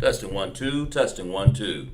Testing 1 2, testing 1 2.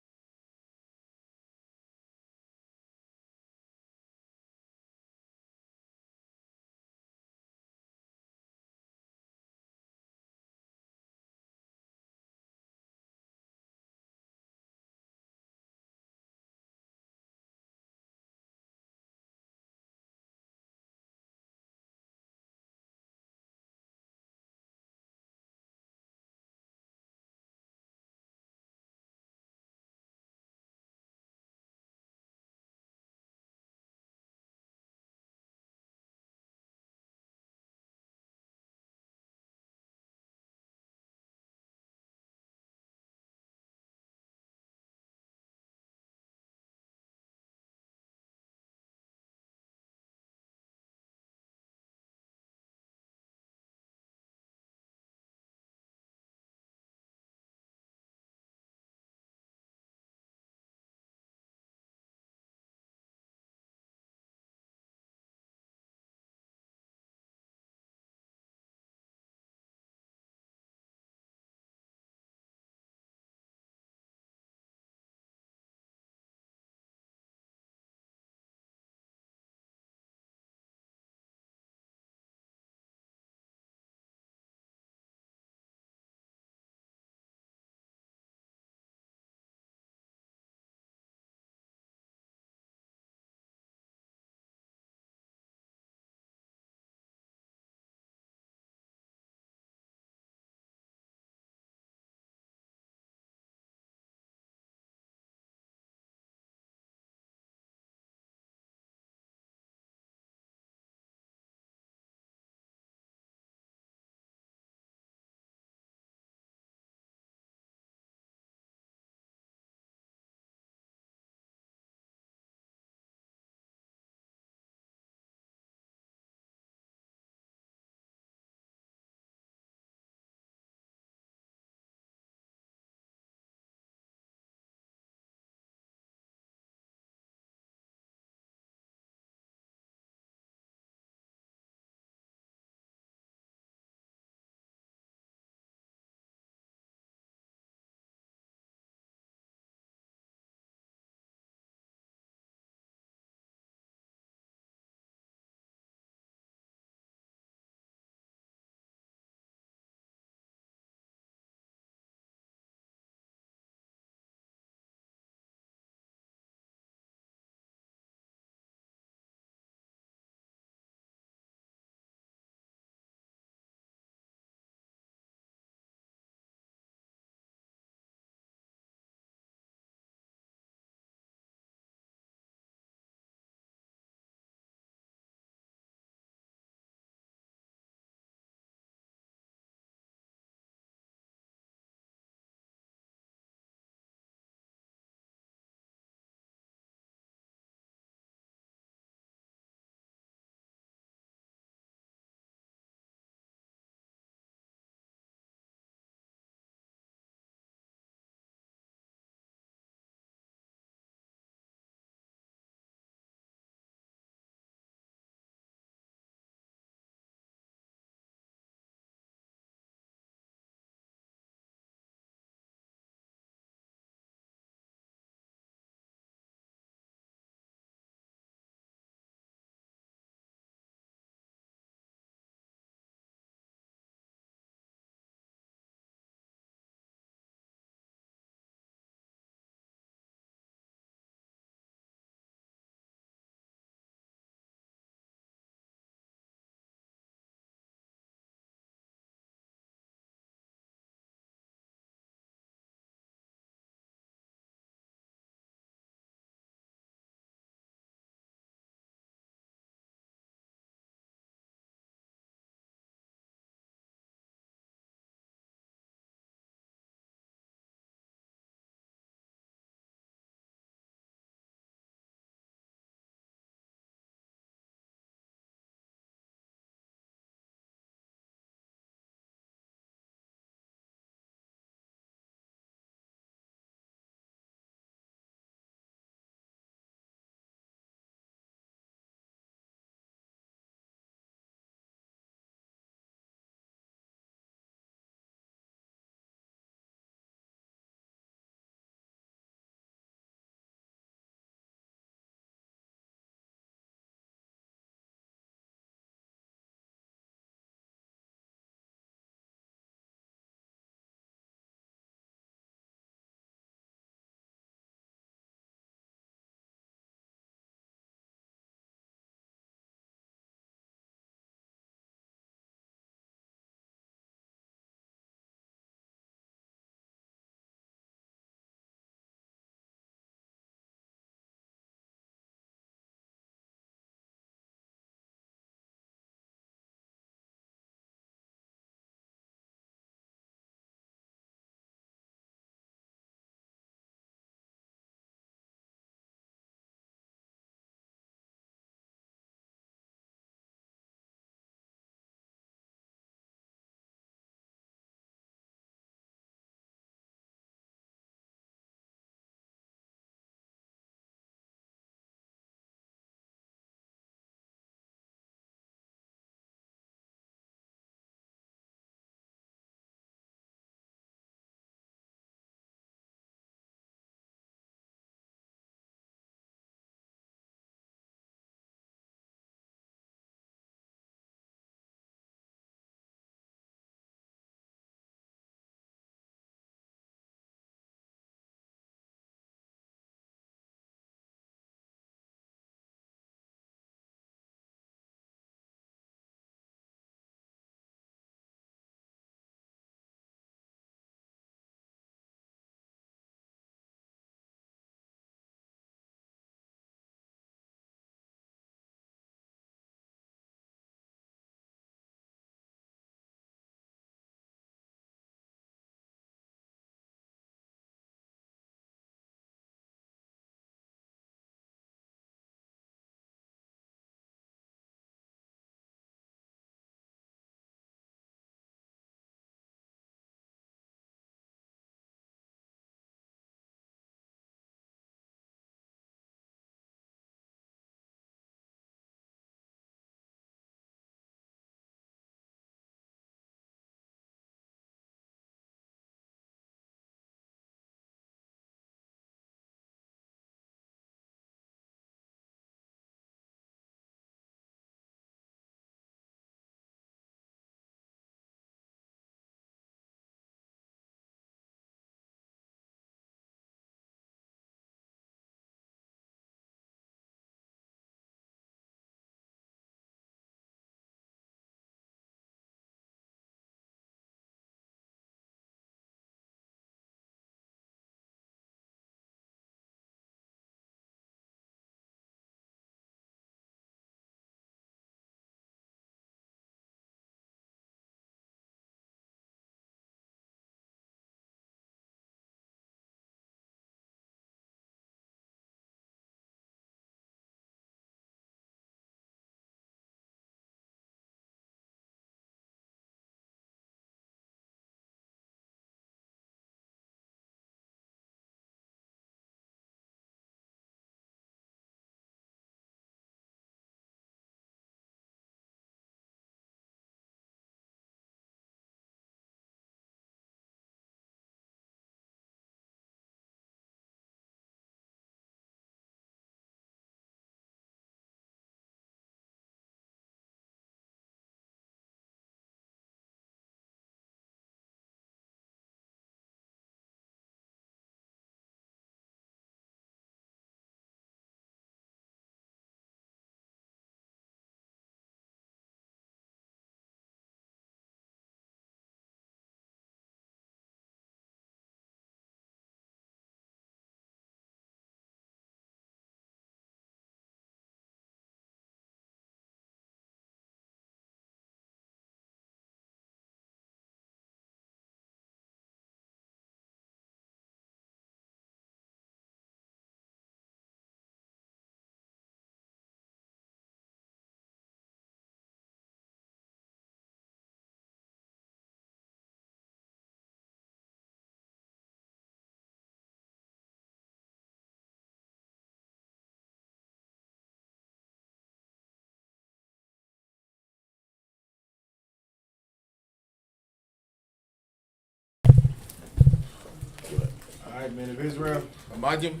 right, men of Israel. Imagine.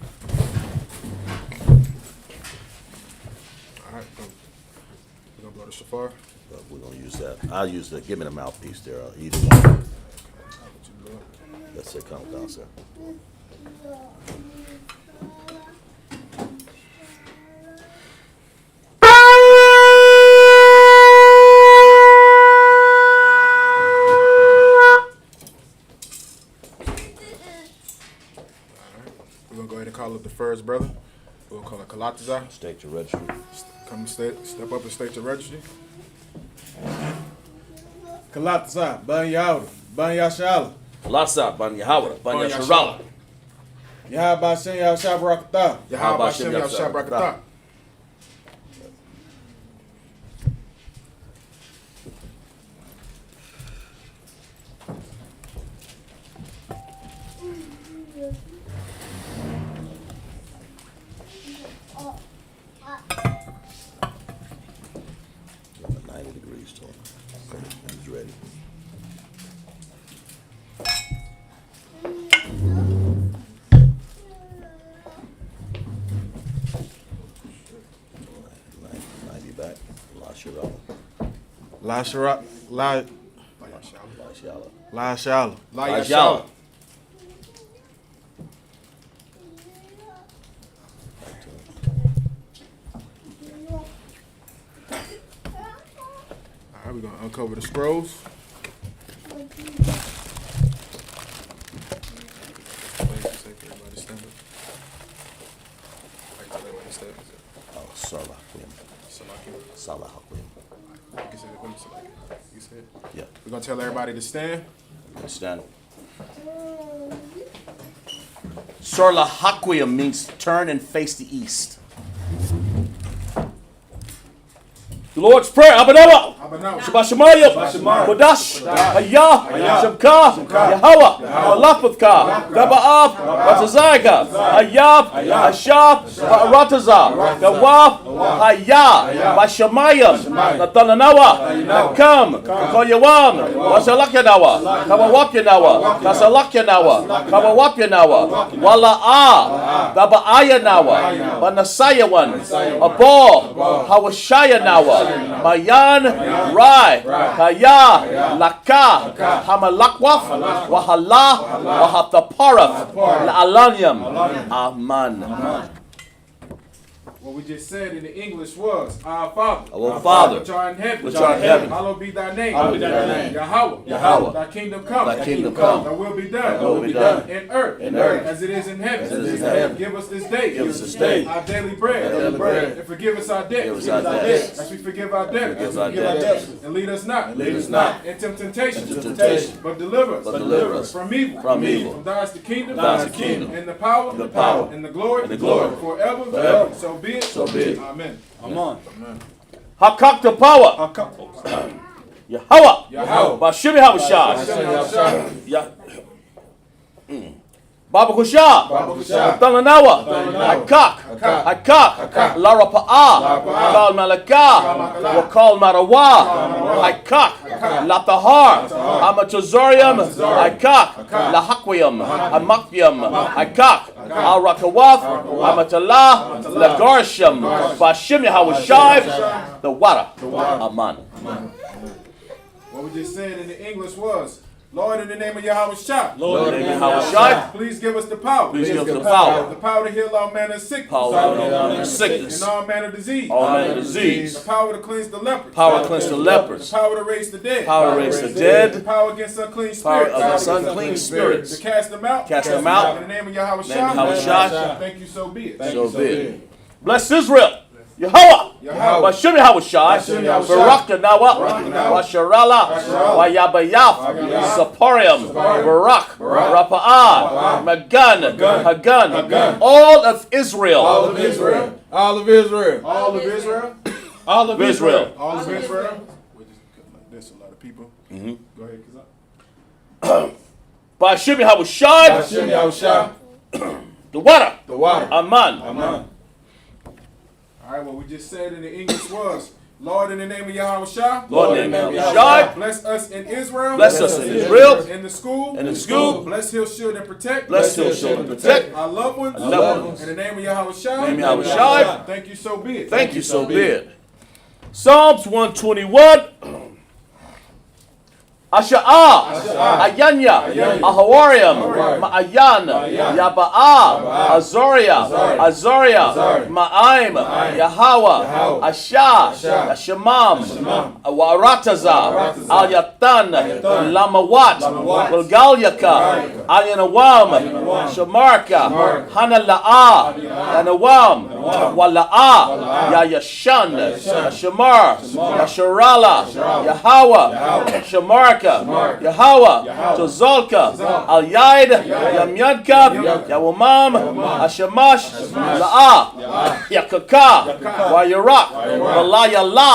All right, we're gonna blow the shofar. But we're gonna use that. I'll use the. Give me the mouthpiece there. Either one. That's it. Come down, sir. We're gonna go ahead and call up the first brother. We'll call it Kalataza. State your registry. Come step up and state your registry. Kalataza, Ban Yahuda, Ban Yashala, Lasa, Ban Yahweh, Ban Yasharala. Yahaba Shem Yahshua Barakatah. Yahweh Hashem Yahshua Barakatah. Give him a 90 degrees to him. He's ready. Back. La Shara, La Shala. La Yashala. Yashala. All right, we're gonna uncover the scrolls. Everybody stand up. Everybody stand up. Oh, Salah. Salakim. Salah. You can say it. Let me say it. You say it. Yeah. We're gonna tell everybody to stand. Stand. Sorla Hakwiyam means turn and face the east. The Lord's Prayer, Abanawa. Abanawa. Shabbat Shemayim. Kodash. Hayah. Shabka. Yahweh. Malapathka. Gaba'ab. Ratazayka. Hayab. Hashab. Rataza. Gawaf. Hayah. Bashamayim. Natananawa. Kam. Koyawam. Wasalakanawa. Kawawapyanawa. Kasalakanawa. Kawawapyanawa. Wala'ah. Gaba'ayanawa. Banasayawan. Abal. Hawashayanawa. Mayan, Rai, Kaya, Laka, Hamalakwaf, Wahala, Wahataparaf, La'alanyam, Aman. What we just said in the English was, Our Father, Our Father, which art in heaven, which art in heaven, hallowed be thy name, hallowed be thy name, Yahweh, Yahweh, thy kingdom come, thy kingdom come, thy will be done, thy will be done, in earth, as it is in heaven. as it is in heaven. Give us this day, Give us this day our daily bread, our daily bread, and forgive us our debts, forgive us our debts, as we forgive our debtors, forgive our debtors, and lead us not, into temptation, but deliver us, from evil, from thine is the kingdom, thine is the kingdom, and the power, and the glory, forever, so be it, Amen. Amen. Hakak the power. Yahweh. Bashimi Hawashah. Baba Kusha. Talanawa. Hakak. Lara Pa'a. Kal Malaka. Wakal Marawa. Hakak. Latahar. Amatazorium. Hakak. Lahakwiyam. Hamakiyam. Hakak. Al Rakawaf. Amatala. Lagarsham. Bashimi Hawashah. The water. Aman. What we just said in the English was, Lord, in the name of Yahweh Shah, Lord, in the name of Hawashah. please give us the power. Please give us the power. The power to heal all manner of sickness. Power to heal all manner of sickness. And all manner of disease. All manner of disease. The power to cleanse the lepers. Power to cleanse the lepers. The power to raise the dead. Power to raise the The dead. power against unclean Power spirits. against unclean spirits. To cast them out. Cast them out. In the name of Yahweh In the name of Yahweh Shah. Shah. Thank you, so be it. So be it. Bless Israel. Yahweh. Bashimi Hawashah. Barak Nawa. Washarala. Wayabayaf. Saporium. Barak. Rapa'ah. Magan. Hagan. All of Israel. All of Israel. All of Israel. All of Israel. All of Israel. All of Israel. We just like this, a lot of people. Go ahead, Kazak. Bashimi Hawashah. Hashem Yahushua. The water. The water. Aman. Amen. All right, what we just said in the English was, Lord, in the name of Yahweh Shah. Lord, in the name of Yahweh. Bless us in Israel. Bless us in Israel. In the school. In the school. Bless, heal, shield, and protect. Bless, heal, shield, and protect our loved ones. our loved ones. In the name of Yahweh Shah. In the name of Yahweh Shah. Thank you, so be it. Thank you, so be it. Psalms 121. Asha'ah, Ayanya, Ahawariam, Ma'ayan, Yaba'ah, Azoria, Ma'aim, Yahweh, Asha, Yashamam, Warataza, Al-Yatan, Lamawat, Bulgalyaka, Ayanawam, Shamarka, Hanala'a, Yanawam, Wala'a, Yayashan, Shamar, Yasharala, Yahweh, Shamarka, Yahweh, Tozolka, Al Yaid, Yamyadka, Yawamam, Ashamash, La'a, Yakaka, Wayarak, Walayala,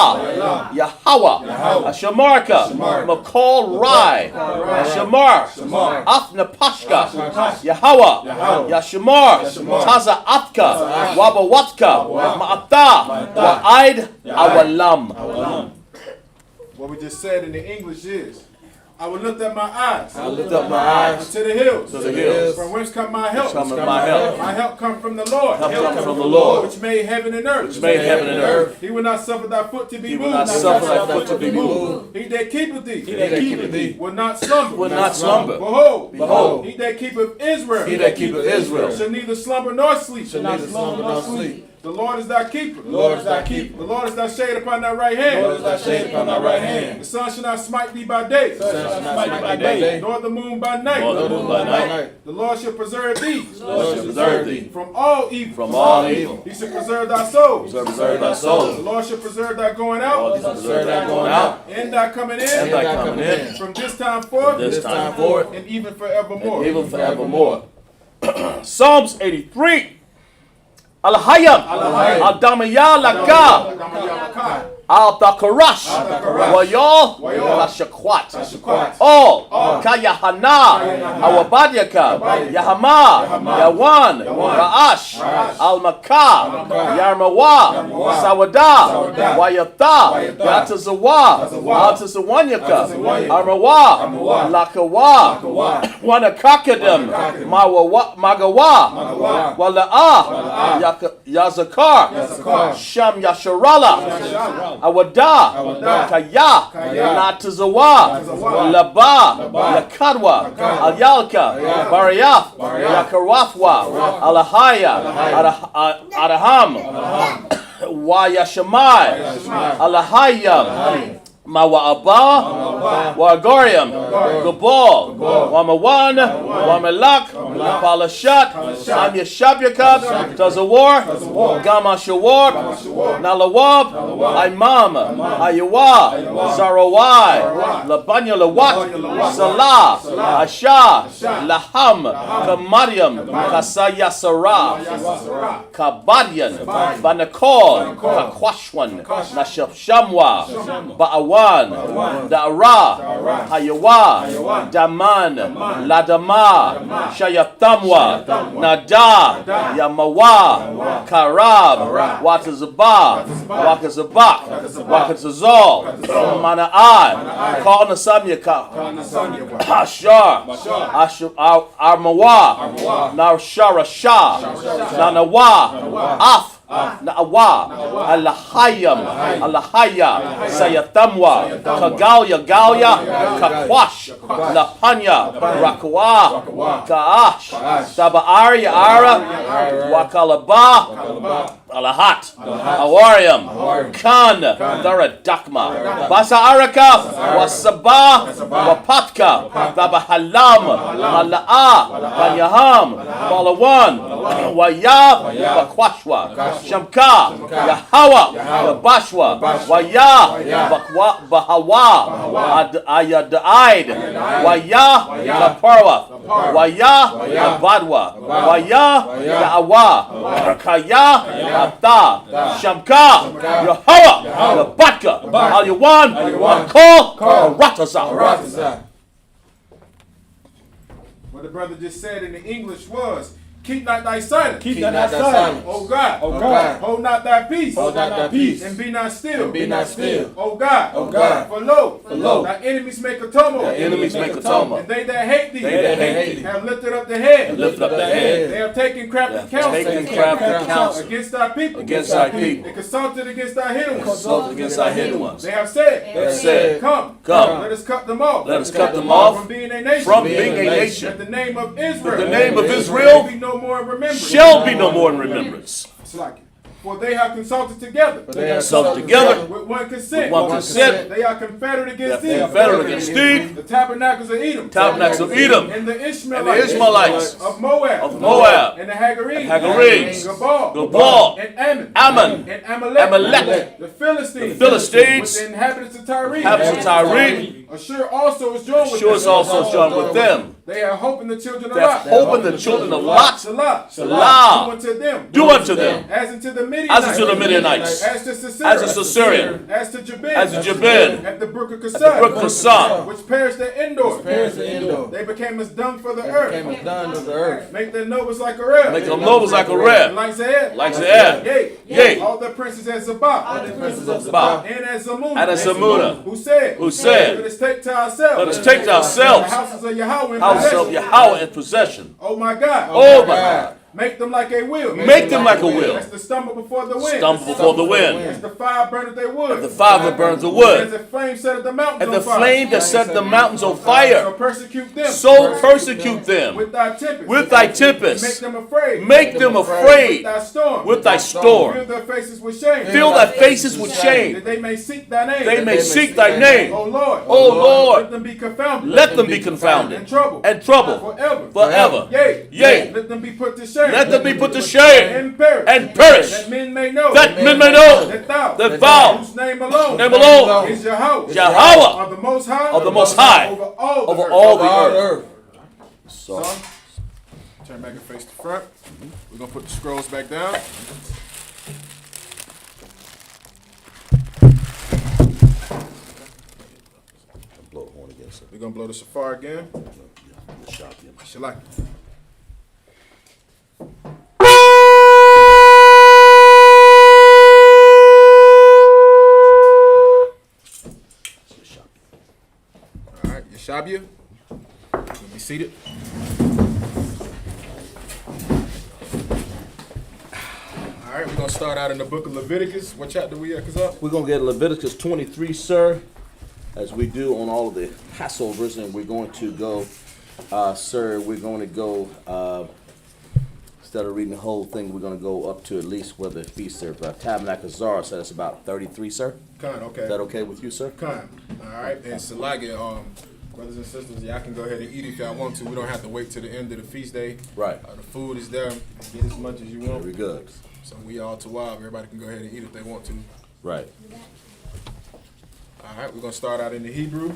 Yahweh, Ashamarka, Makol Rai, Ashamar, Afnapashka, Yahweh, Yashamar, Taza Atka, Wabawatka, Ma'ata, Wa'aid, Awalam. What we just said in the English is, I will lift up my eyes. I lift up my eyes to the hills. To the hills. From whence come my help? My help. My help come from the Lord. Help come from the Lord. Which made heaven and earth. Which made heaven and earth. He will not suffer thy foot to be moved. He will not suffer thy foot to be moved. He that keepeth thee. He that keepeth thee. Will not slumber. Will not slumber. Behold. He that keepeth Israel. He that keepeth Israel. Shall neither slumber nor sleep. The Lord is thy keeper. The Lord is thy keeper. The Lord is thy shade upon thy right hand. The Lord is thy shade upon thy right hand. The sun shall not smite thee by day. Nor the moon by night. The Lord shall preserve thee. From all evil. He shall preserve thy soul. The Lord shall preserve thy going out. And thy coming in. From this time forth. And even forevermore. Psalms 83. Al-Hayam, Al-Damaya Laka, Al-Takarash, Wayal, Lashakwat. All, Kayahana, Awabadyaka, Yahama, Yawan, Ra'ash, Al-Makah, Yarmawa, Sawada, Wayata, Yatazawa, Altazawanyaka, Armawa, Lakawa, Wanakakadam, Magawa, Wala'ah, Yazakar, Sham Yasharala, Awada, Kaya, Natazawa, Laba, Yakadwa, Alyalka, Bariyaf, Yakarwafwa, Alahaya, Araham, Wayashamai, Alahayam, Mawa'aba, Wagoriam, Gabal, Wamawan, Wamelak, Palashat, Amyashabyakat, Tazawar, Gama Shawar, Nalawab, Imam, Ayawa, Zarawai, Labanya Lawat, Salah, Asha, Laham, Kamadiam, Kasayasara, Kabadian, Banakol, Kakwashwan, Nashamwa, Ba'awan, Da'ara, Hayawa, Daman, Ladama, Shayatamwa, Nada, Yamawa, Karab, Watazaba, Wakazabak, Wakazazal, Mana'ai, Karnasamyaka, Ashar, Armawa, Narshara Shah, Nanawa, Af, Na'awa, Alahayam, Alahaya, Sayatamwa, Kagalya, Kakwash, Lapanya, Rakwa, Kaash, Taba'ari, Ara, Wakalaba, Alahat, Awariam, Khan, Daradakma, Basa Araka, Wasaba, Wapatka, Tabahalam, Mala'a, Banyaham, Balawan, Waya, Bakwashwa, Shamka, Yahawa, Bashwa, Waya, Bahawa, Ayadaid, Waya, Kaparwa, Waya, Badwa, Waya, Ya'awa, Kaya, Ata, Shamka, Yahawa, Batka, Al-Yawan, Kol, Rataza. What the brother just said in the English was, Keep not thy silence. Keep not thy silence. O God. O God. Hold not thy peace. Hold not thy peace. And be not still. And be not still. O God. O God. For lo. lo. Thy enemies make a tumult. Thy enemies make a tumult. And they that hate thee. They that hate thee. Have lifted up the head. Lift up thy head. They have taken crafty Taking counsel. crafty counsel Against thy people. against thy people. They consulted against thy hidden ones. Consult against thy hidden ones. They have said. They have said, Come. Come. Let us cut them off. Let us cut them off From being a nation. from being a That nation. the name of Israel. The name of Israel be no more in remembrance. shall be no more in remembrance. It's like it. For they have consulted together. They have Consulted together With one consent. with one consent. They are confederate against They thee. are confederate against thee. The tabernacles of Edom. Tabernacles of Edom. And the And the Ishmaelites. Ishmaelites Of Moab. of Moab. And the Hagarenes. Hagarenes. Gabal. Gabal. And Ammon. Ammon. And Amalek. Amalek. The Philistines. The Philistines. With the inhabitants of Tyre. Inhabitants of Tyre. Assure also is joined with Sure is them. also joined with them. They have hope in the children of They have Lot. hope in the children of Lot. Salah. Salah. Do unto them. Do unto them As unto the Midianites. as unto the Midianites. As to Sisera. As a Syrian. As to Jabin. As to Jabin. At the brook of At the brook of Kasai. Kasai. Which perished their indoors. Perish the indoor. They became as dung for the Came earth. as done of the earth. Make their nobles like a reb. Make them nobles like a And red. like Zaed. Like Zaed. Yea. Yea. All the princes as Zabah. The princes of Zabah. Zabah. And as Zamunah. And as Zamunah. Who said. Who said, Let us take to ourselves. let us take to ourselves the houses of Yahweh in house of possession. Yahweh in possession. Oh my God. Oh my God. Make them like a wheel. Make them like a wheel. As the stumble before the wind. Stumble before the As wind. the fire burneth their wood. The fire that burns the As wood. the flame set the mountains And the on fire. flame that set the mountains on So fire. persecute them. So persecute them With thy tempest. with thy Make tempest. them afraid. Make them With afraid thy storm. with thy Fill storm. their faces with shame. Fill thy faces with That shame. they may seek thy name. They may seek thy name. O Lord. O Lord. Let them be confounded. Let them be confounded And trouble. and trouble Forever. forever. Yea. Yea. Let them be put to shame. Let them be put to shame And perish. and perish. That men may know. That men may know That thou. that thou, Whose name alone. name alone, Is Yahweh. Yahweh, Of the Most High. of the Most High, Over all the over earth. all the All the earth. earth. So, Son, turn back and face the front. We're going to put the scrolls back down. blow the horn again, sir. We're going to blow the shofar again. Shalak. All right, Yeshabia. You'll be seated. All right, we're going to start out in the book of Leviticus. What chapter we at, Kazak? We're going to get Leviticus 23, sir, as we do on all of the Passovers, and we're going to go, sir, we're going to go, instead of reading the whole thing, we're going to go up to at least where the feast of Tabernacles are, so that's about 33, sir. Khan, okay. Is that okay with you, sir? Khan. All right, and Salaga, brothers and sisters, y'all can go ahead and eat if y'all want to. We don't have to wait till the end of the feast day. Right. The food is there. Get as much as you want. Very good. So we all too wild. Everybody can go ahead and eat if they want to. Right. All right, we're going to start out in the Hebrew.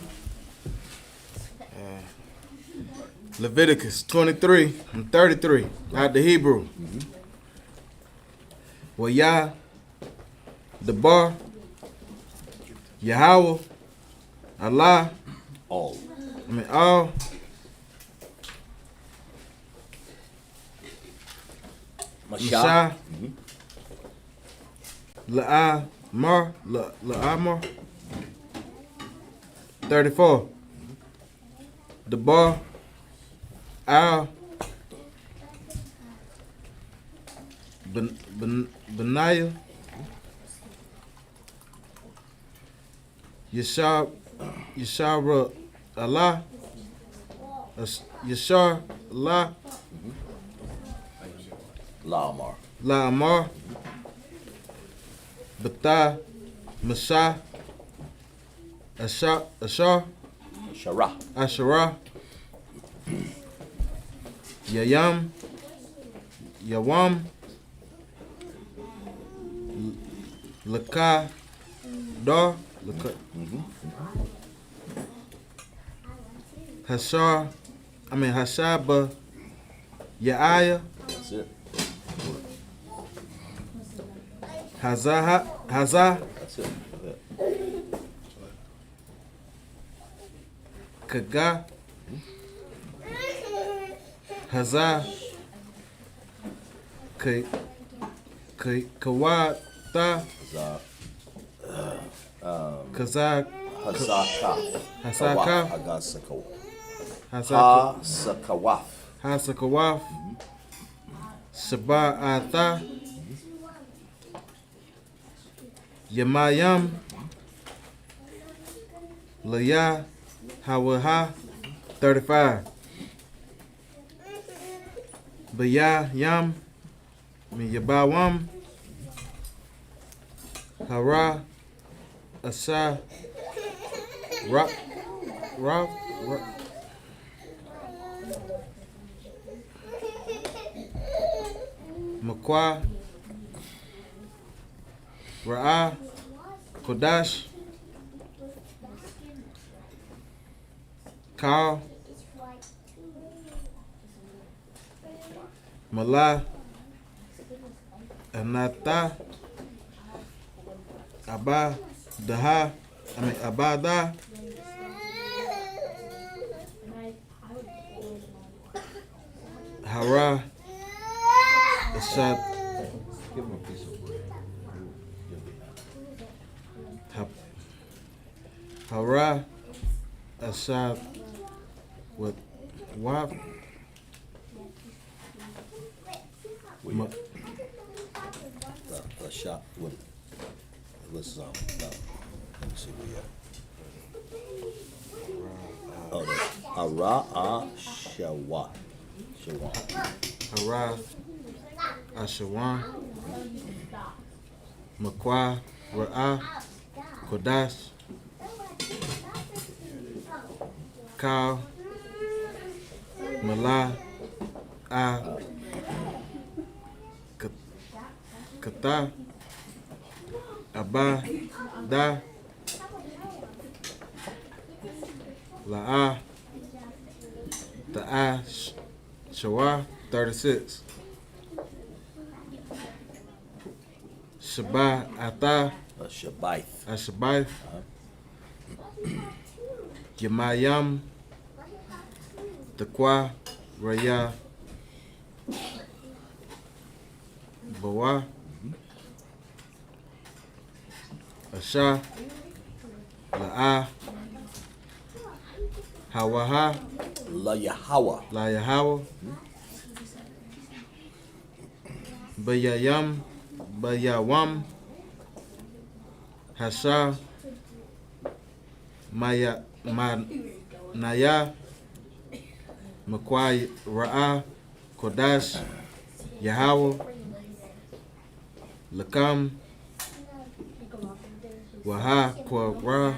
Leviticus 23 and 33 out the Hebrew. Well, Yah, the bar, Yahweh, Allah, All. all, Mashah. Mashah, La'amar, 34. The bar, Al, Benaiah, Yeshara Allah, Yeshar Allah, Lamar. La'amar, Bata, Mashah, Ashar, Sharah. Asherah, Yayam, Yawam, Lakah, Dar, Hashaba, Yaaya, That's it. Hazah, That's it. Kaga, Hazah, Kawata. Kazak. Hasaka. Hasakawaf. Hasakawaf. Shaba'ata. Yamayam. Laya. Hawaha. 35. Baya Yam. Yabawam. Hara. Asa. Rock. Makwa. Ra'a. Kodash. Kal. Mala. Anata. Abada. Hara. Asad. Give him a piece of bread. Hara. Asad. With Waf. The shop with was let me see where you at. Oh, Hara Shawa. Hara. Ashawan. Makwa. Ra'a. Kodash. Kal. Mala. Kata. Abada. La'a. Ta'a. Shawa. 36. Shaba'ata. Shabaith. Ashabaith. Yamayam. Takwa. Raya. Bawa. Asha. La'a. Hawaha. La Yahawa. Bayawam. Hasha. Naya. Makwai. Ra'a. Kodash. Yahweh. Lakam. Waha. Kwara.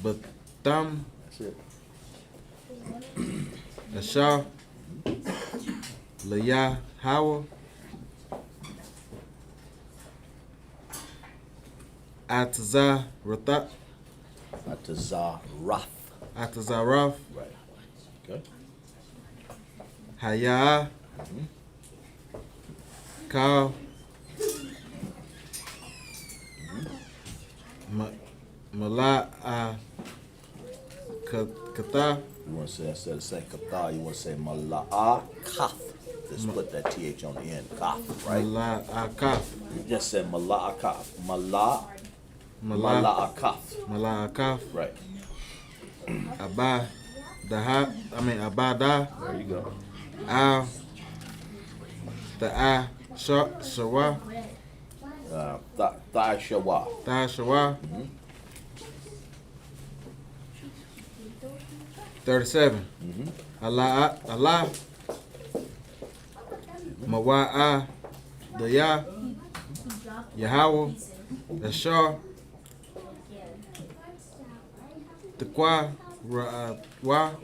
Batam. That's it. Asha. Laya. Hawa. Atazah. Rata. Atazaraf. Atazaraf. Right. Okay. Haya. Kal. Mala'a. Kata. You want to say, instead of saying Kathar, you want to say Mala'a Kaf. Just put that TH on the end. Kaf, right? Mala'a Kaf. You just said Mala'a Kaf. Mala'a Kaf. Mala'a Kaf. Right. Abada. There you go. Al. Ta'a. Shawa. Thai Shawa. Ta'a Shawa. 37. Allah. Mawa'a. Daya. Yahweh. Ashar. Takwa. Ra'wa.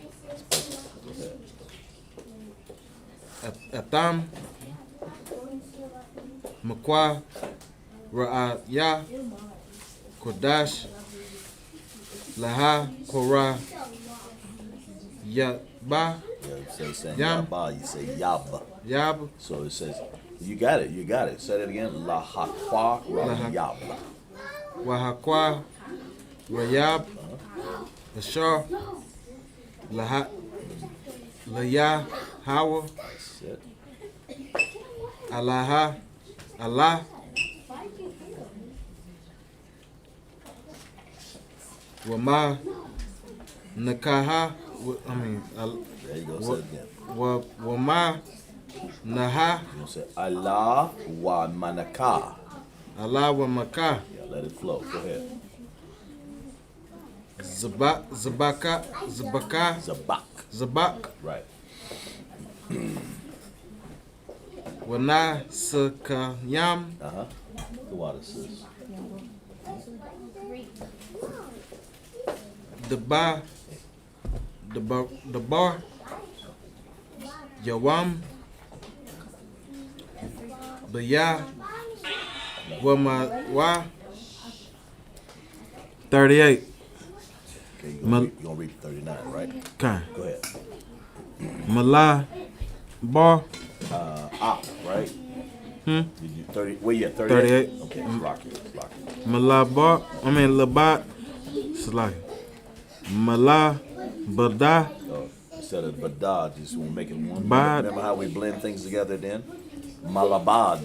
Atam. Makwa. Ra'aya. Kodash. Laha. Korah. Yaba. Yeah, instead of saying Yam. Yaba, you say Yaba. Yab. So it says, you got it. Say that again. La Hakwa Ra Yaba. Wahakwa. Rayab. Ashar. Laha. Laya. Hawa. That's it. Allah. Wama nakaha. There you go. Say it again. Wama naha. You're gonna say Allah wa manaka. Allah wa maka. Yeah, let it flow. Go ahead. Zabak. Zabak. Right. Wana sakayam. The water sis. The bar. Yawam. Baya. Wa. 38. Okay, you're gonna read 39, right? Okay. Go ahead. Mala. Bar. Right? Did you 30? Where you at? 38. Okay, it's rocky. Malabar. Labat. Slack. Mala. Bada. Instead of badad, just want to make it one. Bad. Remember how we blend things together then? Malabad.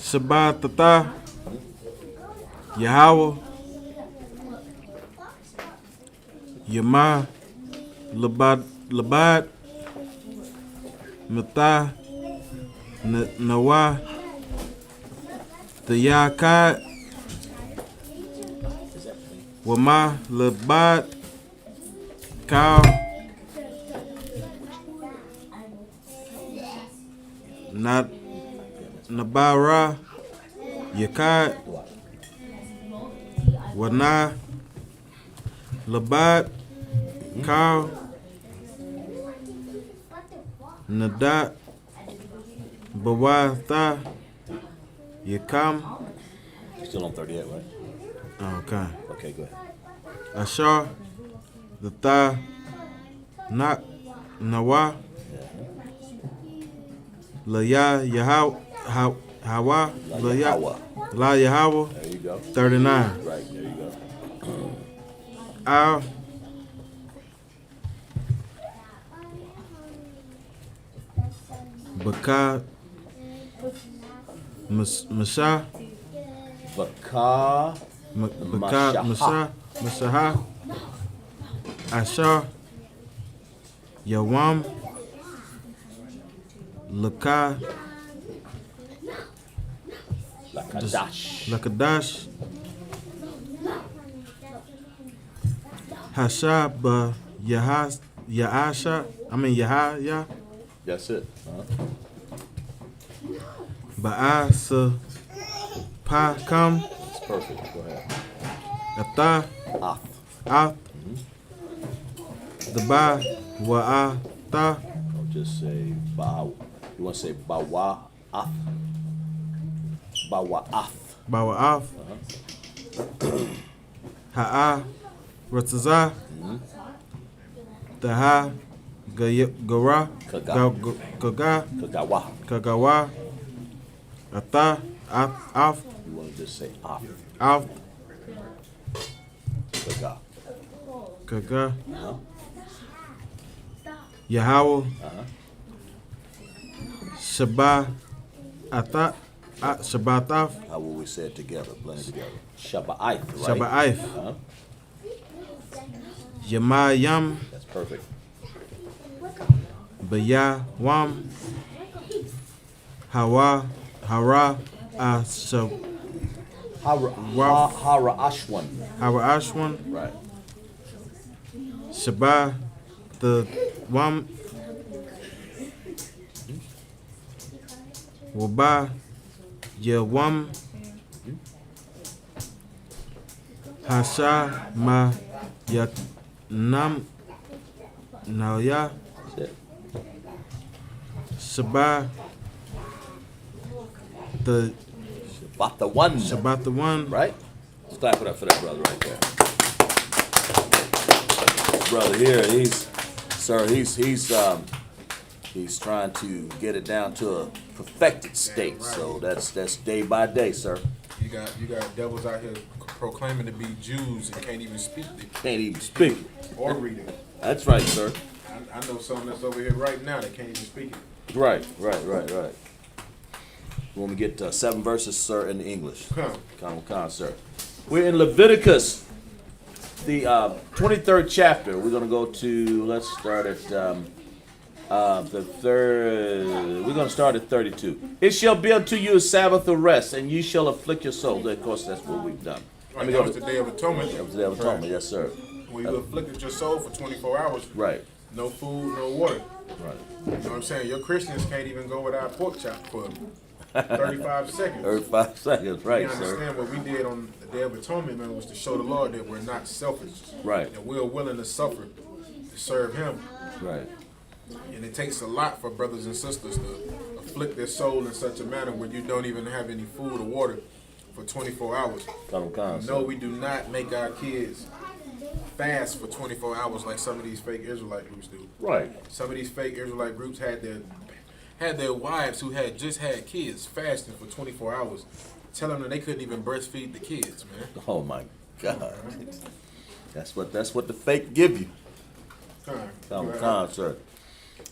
Shabbat Tata. Yahweh. Yama. Labad. Mata. Nawa. Tayakat. Wama. Labad. Cow. Not Nabara. Yakat. Wana. Labat. Cow. Nadat. Bawatha. Yakam. Still on 38, right? Okay. Okay, go ahead. Ashar. The Tha. Nak. Nawa. Laya Yahweh. Hawa. La Yahweh. There you go. 39. Right, there you go. Al. Baka. Masha. Baka. Baka. Masha. Ashar. Yawam. Laka. Lakadash. Hashab Yahasha. Yahaya. That's it. Ba'asa Pakam. It's perfect. Go ahead. Ata. Ath. The Ba Wa'ata. Don't just say Ba. You want to say Bawa'ath. Bawa'ath. Ha'a Ratazah. Taha Gara. Kagawa. Ata. Af. You want to just say Af. Kaga. Yahweh. Shabbat. Shabbataf. How will we say it together? Blend it together. Shabbaith, right? Shabbaith. Yamayam. That's perfect. Bayawam. Hawa. Hara. Hara Ashwan. Hara Ashwan. Right. Shabbat. The Wam. Waba. Yawam. Hasha Ma Nam Naya. Shabbat the one. Right? Let's clap it up for that brother right there. Brother here, he's trying to get it down to a perfected state. So that's day by day, sir. You got devils out here proclaiming to be Jews and can't even speak it. Can't even speak. Or read it. That's right, sir. I know someone that's over here right now that can't even speak it. Right. You want me to get 7 verses, sir, in English? Come, sir. We're in Leviticus, the 23rd chapter. We're going to go to, let's start at the third. We're going to start at 32. It shall be unto you a Sabbath of rest, and ye shall afflict your soul. Of course, that's what we've done. Right, that was the Day of Atonement. That was the Day of Atonement, yes, sir. Where you afflicted your soul for 24 hours. Right. No food, no water. Right. You know what I'm saying? Your Christians can't even go without pork chop for 35 seconds. 35 seconds, right, You sir. understand what we did on the Day of Atonement, man, was to show the Lord that we're not selfish. Right. That we're willing to suffer to serve Him. Right. And it takes a lot for brothers and sisters to afflict their soul in such a manner where you don't even have any food or water for 24 hours. No, we do not make our kids fast for 24 hours like some of these fake Israelite groups do. Right. Some of these fake Israelite groups had their wives who had just had kids fasting for 24 hours, telling them they couldn't even breastfeed the kids, man. Oh my God. That's what the fake give you. Come, sir.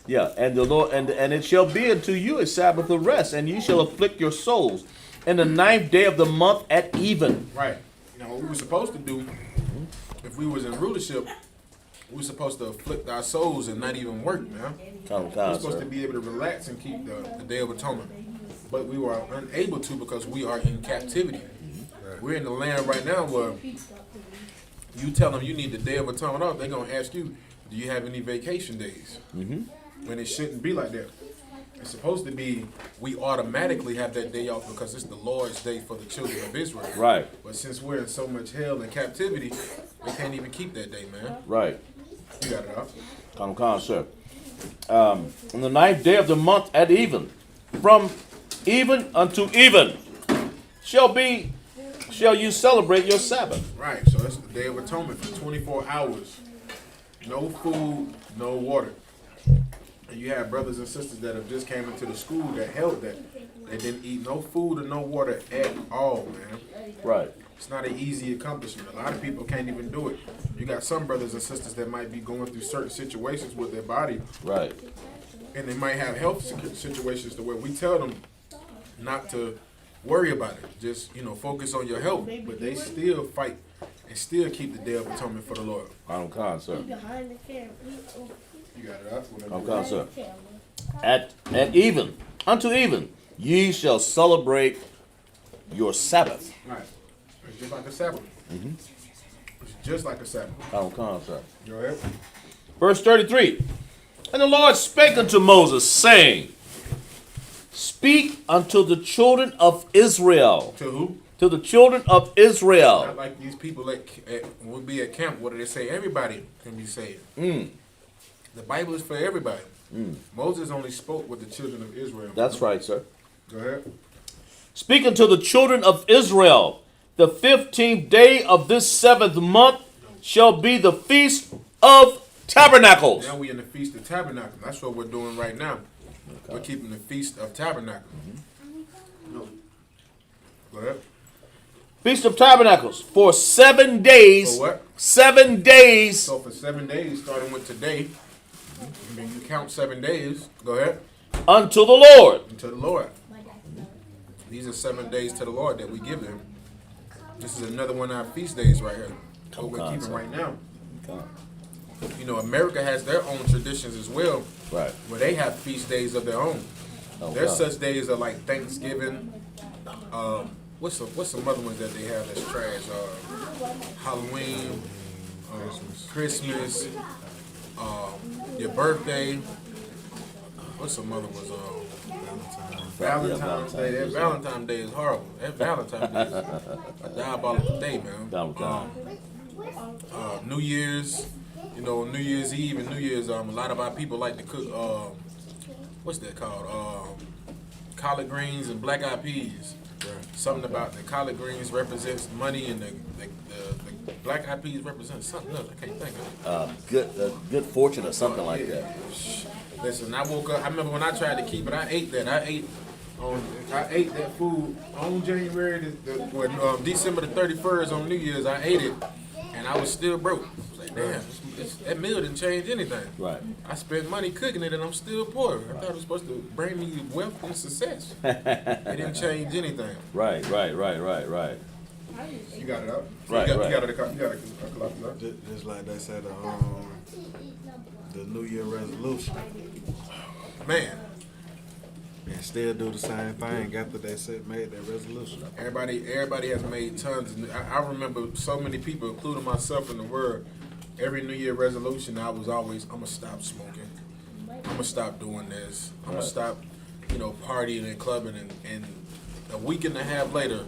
Yeah, and the Lord, and it shall be unto you a Sabbath of rest, and ye shall afflict your souls in the 9th day of the month at even. Right. Now what we were supposed to do, if we was in rulership, we were supposed to afflict our souls and not even work, man. We're supposed to be able to relax and keep the Day of Atonement. But we were unable to because we are in captivity. We're in the land right now where you tell them you need the Day of Atonement off, they're going to ask you, do you have any vacation days? When it shouldn't be like that. It's supposed to be we automatically have that day off because it's the Lord's day for the children of Israel. Right. But since we're in so much hell and captivity, we can't even keep that day, man. Right. You got it off. Come, sir. On the 9th day of the month at even, from even unto even, shall you celebrate your Sabbath. Right. So that's the Day of Atonement for 24 hours. No food, no water. And you have brothers and sisters that have just came into the school that held that. They didn't eat no food or no water at all, man. Right. It's not an easy accomplishment. A lot of people can't even do it. You got some brothers and sisters that might be going through certain situations with their body. Right. And they might have health situations to where we tell them not to worry about it. Just, focus on your health. But they still fight and still keep the Day of Atonement for the Lord. Come, sir. You got it up. Come, sir. At even, unto even, ye shall celebrate your Sabbath. Right. It's just like a Sabbath. It's just like a Sabbath. Come, sir. Go ahead. Verse 33. And the Lord spake unto Moses, saying, Speak unto the children of Israel. To who? To the children of Israel. Not like these people when we be at camp. What do they say? Everybody can be saved. The Bible is for everybody. Moses only spoke with the children of Israel. That's right, sir. Go ahead. Speak unto the children of Israel. The 15th day of this 7th month shall be the Feast of Tabernacles. Now we in the Feast of Tabernacles. That's what we're doing right now. Okay. We're keeping the Feast of Tabernacles. No. Go ahead. Feast of Tabernacles for 7 days. For what? 7 days. So for 7 days, starting with today, you count 7 days. Go ahead. Unto the Lord. Unto the Lord. These are 7 days to the Lord that we give Him. This is another one of our feast days right here. What we're keeping right now. America has their own traditions as well. Right. Where they have feast days of their own. There's such days are like Thanksgiving. What's some other ones that they have that's trash? Halloween, Christmas, your birthday. What's some other ones? Valentine's Day. That Valentine's Day is horrible. That Valentine's Day is a diabolical day, man. New Year's, New Year's Eve and New Year's. A lot of our people like to cook. What's that called? Collard greens and black eyed peas. Something about the collard greens represents money, and the black eyed peas represent something else. I can't think of it. Good fortune or something like that. Listen, I woke up. I remember when I tried to keep it. I ate that. I ate that food on January, December the 31st on New Year's. I ate it, and I was still broke. I was like, damn, that meal didn't change anything. Right. I spent money cooking it and I'm still poor. I thought it was supposed to bring me wealth and success. It didn't change anything. Right. You got it up. Right, You right. got a collector up. Just like they said, the New Year resolution. Man, And still do the same thing after they made their resolution. everybody has made tons. I remember so many people, including myself in the world, every New Year resolution, I was always, I'm going to stop smoking. I'm going to stop doing this. I'm going to stop, partying and clubbing. And a week and a half later,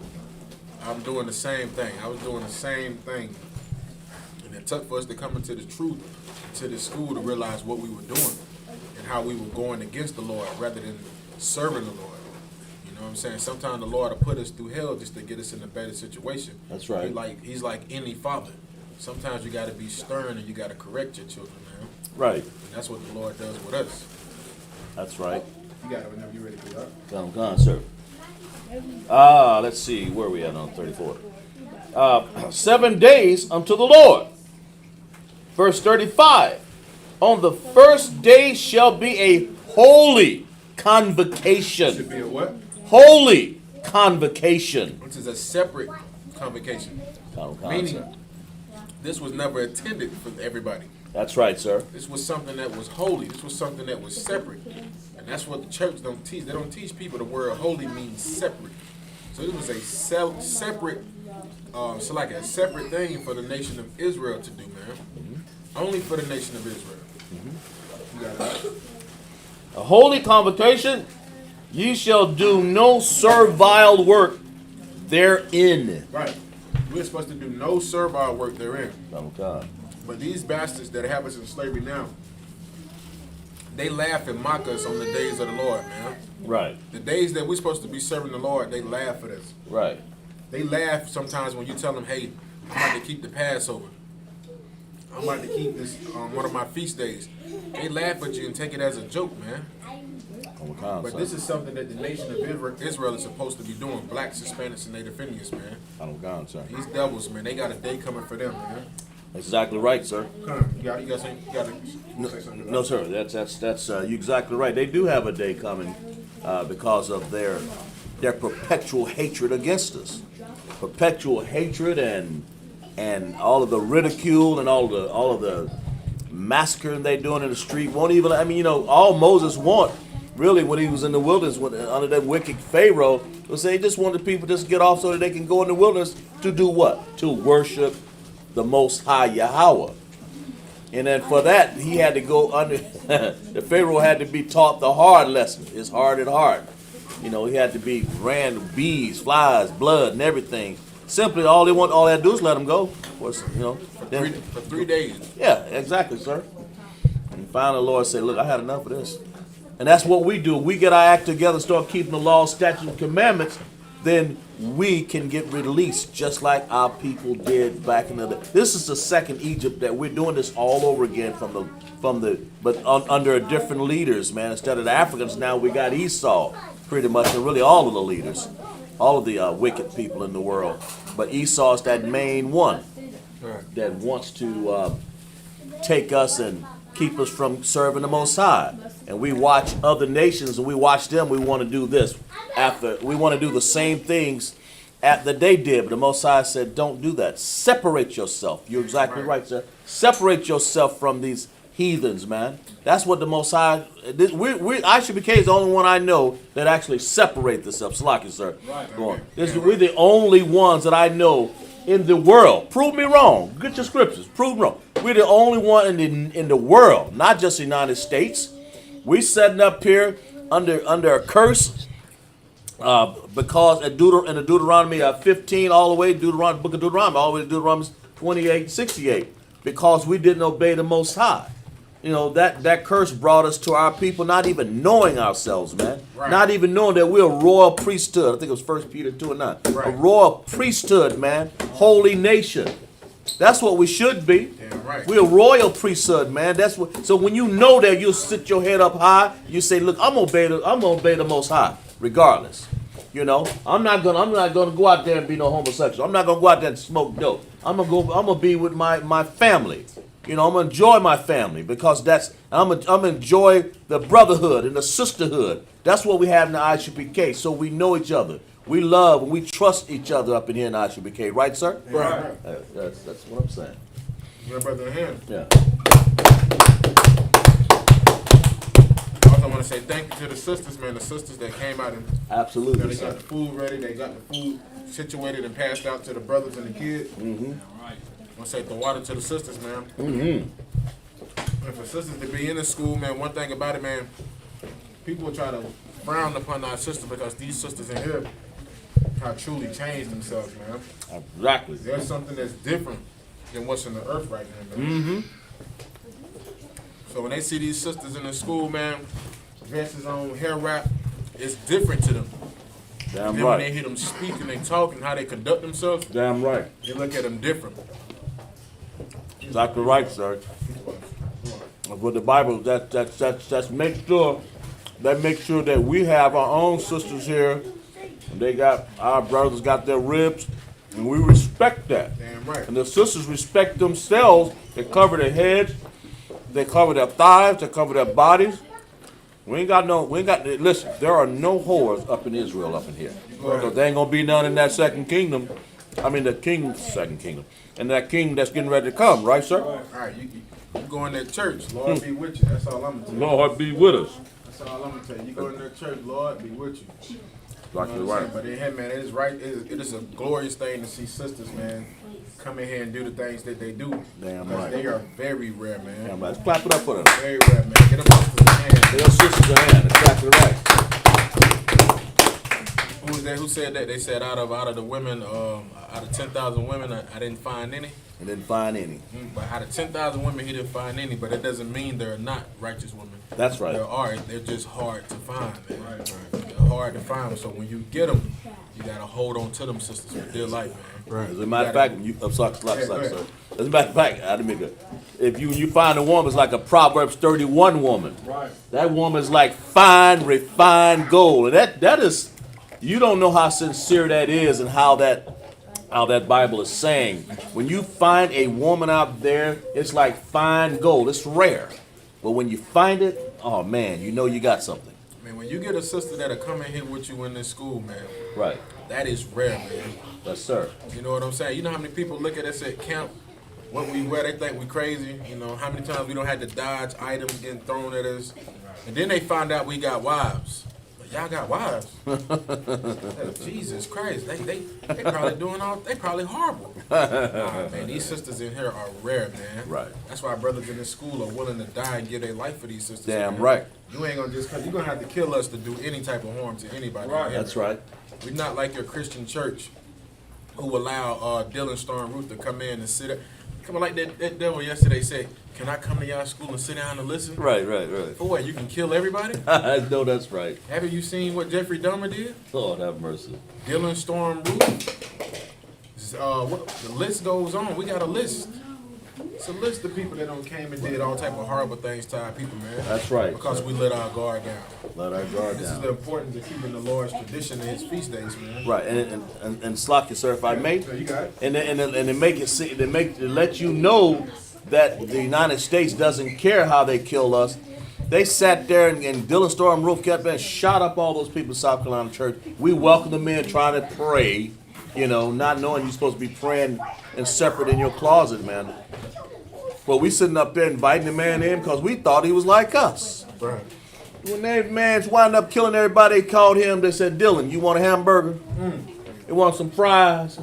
I'm doing the same thing. I was doing the same thing. And it took for us to come into the truth, to the school, to realize what we were doing and how we were going against the Lord rather than serving the Lord. You know what I'm saying? Sometimes the Lord will put us through hell just to get us in a better situation. That's right. He's like any father. Sometimes you got to be stern and you got to correct your children, man. Right. And that's what the Lord does with us. That's right. You got it whenever you're ready for that. Come, sir. Let's see, where are we at on 34? 7 days unto the Lord. Verse 35. On the first day shall be a holy convocation. Should be a what? Holy convocation. Which is a separate convocation. Meaning, this was never intended for everybody. That's right, sir. This was something that was holy. This was something that was separate. And that's what the church don't teach. They don't teach people the word holy means separate. So this was a separate, like a separate thing for the nation of Israel to do, man. Only for the nation of Israel. You got it. A holy convocation, ye shall do no servile work therein. Right. We're supposed to do no servile work therein. Okay. But these bastards that have us in slavery now, they laugh and mock us on the days of the Lord, man. Right. The days that we're supposed to be serving the Lord, they laugh at us. Right. They laugh sometimes when you tell them, hey, I'm about to keep the Passover. I'm about to keep this one of my feast days. They laugh at you and take it as a joke, man. But this is something that the nation of Israel is supposed to be doing. Blacks, Hispanics, and Native Indians, man. These devils, man, they got a day coming for them, man. Exactly right, sir. You got to say something. No, sir. That's you exactly right. They do have a day coming because of their perpetual hatred against us, perpetual hatred and all of the ridicule and all of the massacring they doing in the street. Won't even. I mean, all Moses want really when he was in the wilderness under that wicked Pharaoh was they just wanted people just get off so that they can go in the wilderness to do what? To worship the Most High Yahweh. And then for that, he had to go under, the Pharaoh had to be taught the hard lesson. It's hard at heart. He had to be ran bees, flies, blood, and everything. Simply, all they had to do is let him go. Of course, For 3 days. Yeah, exactly, sir. And finally, the Lord said, look, I had enough of this. And that's what we do. We get our act together, start keeping the law, statutes, and commandments, then we can get released just like our people did back in the day. This is the second Egypt that we're doing this all over again under different leaders, man. Instead of the Africans, now we got Esau, pretty much, and really all of the leaders, all of the wicked people in the world. But Esau is that main one that wants to take us and keep us from serving the Most High. And we watch other nations and we watch them. We want to do this. We want to do the same things that they did. But the Most High said, don't do that. Separate yourself. You're exactly right, sir. Separate yourself from these heathens, man. That's what the Most High. Isupk is the only one I know that actually separate themselves. Salaki, sir. Right. Go on. We're the only ones that I know in the world. Prove me wrong. Get your scriptures. Prove me wrong. We're the only one in the world, not just the United States. We setting up here under a curse because in the Deuteronomy 15 all the way, book of Deuteronomy, all the way to Deuteronomy 28:68, because we didn't obey the Most High. That curse brought us to our people not even knowing ourselves, man. Right. Not even knowing that we're a royal priesthood. I think it was 1 Peter 2:9. Right. A royal priesthood, man. Holy nation. That's what we should be. Damn right. We're a royal priesthood, man. That's what. So when you know that, you'll sit your head up high. You say, "Look, I'm gonna obey the Most High, regardless." I'm not gonna go out there and be no homosexual. I'm not gonna go out there and smoke dope. I'm gonna be with my family, You know, I'm gonna enjoy my family because I'm gonna enjoy the brotherhood and the sisterhood. That's what we have in the ISUPK. So we know each other. We love and we trust each other up in here in the ISUPK, right, sir? Right. That's what I'm saying. My brother and him. Yeah. I also want to say thank you to the sisters, man. The sisters that came out and Absolutely, they sir. got the food ready. They got the food situated and passed out to the brothers and the kids. Mm-hmm. I want to say the water to the sisters, man. Mm-hmm. And for sisters to be in the school, man, one thing about it, man, people try to frown upon our sisters because these sisters in here have truly changed themselves, man. Exactly. There's something that's different than what's in the earth right now, man. Mm-hmm. So when they see these sisters in the school, man, dresses on, hair wrap, it's different to them. Damn Then when they right. hear them speak and they talk and how they conduct themselves, Damn right. they look at them different. Exactly right, sir. But the Bible that's make sure that we have our own sisters here. They got our brothers got their ribs, and we respect that. Damn right. And the sisters respect themselves. They cover their heads, they cover their thighs, they cover their bodies. Listen, there are no whores up in Israel up in here. Because there ain't gonna be none in that second kingdom. I mean second kingdom. And that kingdom that's getting ready to come, right, sir? All right, you go in that church, Lord be with you. That's all I'm gonna tell you. Lord be with us. That's all I'm gonna tell you. You go in that church, Lord be with you. Exactly You know what I'm right. saying? But in here, man, it is right. It is a glorious thing to see sisters, man, come in here and do the things that they do. Damn Because right. they are very rare, man. Damn right. Let's clap it up for them. Very rare, man. Get them sisters in hand. They are sisters in hand. Exactly right. Who was that? Who said that? They said out of the women, out of 10,000 women, I didn't find any. And didn't find any. But out of 10,000 women, he didn't find any. But it doesn't mean there are not righteous women. That's right. There are. They're just hard to find, man. They're hard to find. So when you get them, you gotta hold on to them sisters for dear life, man. Right. As a matter of fact, I'm sorry, go ahead. sir. As a matter of fact, I didn't mean to. If you find a woman, it's like a Proverbs 31 woman. Right. That woman's like fine, refined gold. And that is, you don't know how sincere that is and how that Bible is saying. When you find a woman out there, it's like fine gold. It's rare. But when you find it, oh man, you know you got something. Man, when you get a sister that'll come in here with you in this school, man, Right. that is rare, man. Yes, sir. You know what I'm saying? You know how many people look at us at camp, what we wear, they think we crazy. You know, how many times we don't have to dodge items getting thrown at us. And then they find out we got wives. But y'all got wives. Jesus Christ. They probably doing they probably horrible. Nah, man, these sisters in here are rare, man. Right. That's why brothers in this school are willing to die and give their life for these sisters. Damn man. right. You ain't gonna just, cause you're gonna have to kill us to do any type of harm to anybody. Right. That's right. We're not like your Christian church who allow Dylan Storm Ruth to come in and sit there. Come on, like that devil yesterday said, can I come to y'all school and sit down and listen? Right. For what, you can kill everybody? I know that's right. Haven't you seen what Jeffrey Dahmer did? Lord have mercy. Dylan Storm Ruth. The list goes on. We got a list. It's a list of people that came and did all type of horrible things to our people, man. That's right. Because we let our guard down. Let our guard This is the down. importance of keeping the Lord's tradition and His feast days, man. Right, and Slocky, sir, if I may, So you got it. and they make it see, they let you know that the United States doesn't care how they kill us. They sat there and Dylan Storm Roof kept and shot up all those people in South Carolina church. We welcomed them in, trying to pray, you know, not knowing you're supposed to be praying and separate in your closet, man. Well, we sitting up there inviting the man in because we thought he was like us. Right. When that man's wound up killing everybody, they called him. They said, Dylan, you want a hamburger? You want some fries?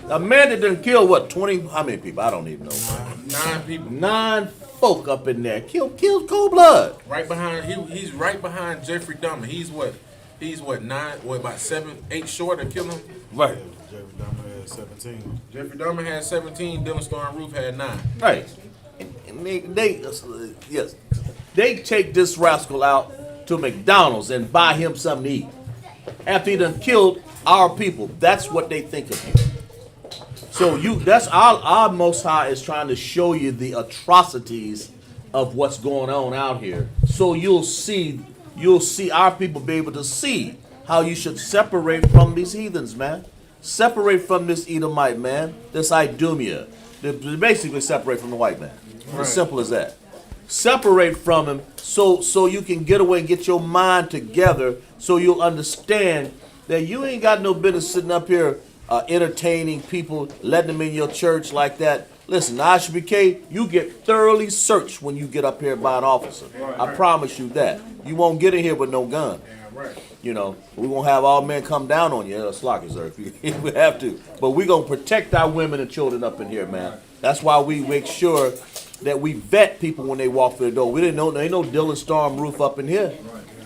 A man that didn't kill, what, 20? How many people? I don't even know. 9 people. 9 folk up in there. Killed cold blood. Right behind, he's right behind Jeffrey Dahmer. He's what, 9, about 7, 8 short of killing him? Right. Jeffrey Dahmer had 17. Jeffrey Dahmer had 17, Dylan Storm Roof had 9. Right. And they take this rascal out to McDonald's and buy him something to eat. After he done killed our people. That's what they think of you. So that's our Most High is trying to show you the atrocities of what's going on out here. So you'll see our people be able to see how you should separate from these heathens, man. Separate from this Edomite, man. This Idumea. To basically separate from the white man. As simple as that. Separate from him so you can get away and get your mind together so you'll understand that you ain't got no business sitting up here entertaining people, letting them in your church like that. Listen, Isupk, you get thoroughly searched when you get up here by an officer. I promise you that. You won't get in here with no gun. You know, we won't have all men come down on you. Slocky, sir, if we have to. But we're going to protect our women and children up in here, man. That's why we make sure that we vet people when they walk through the door. We didn't know there ain't no Dylan Storm roof up in here.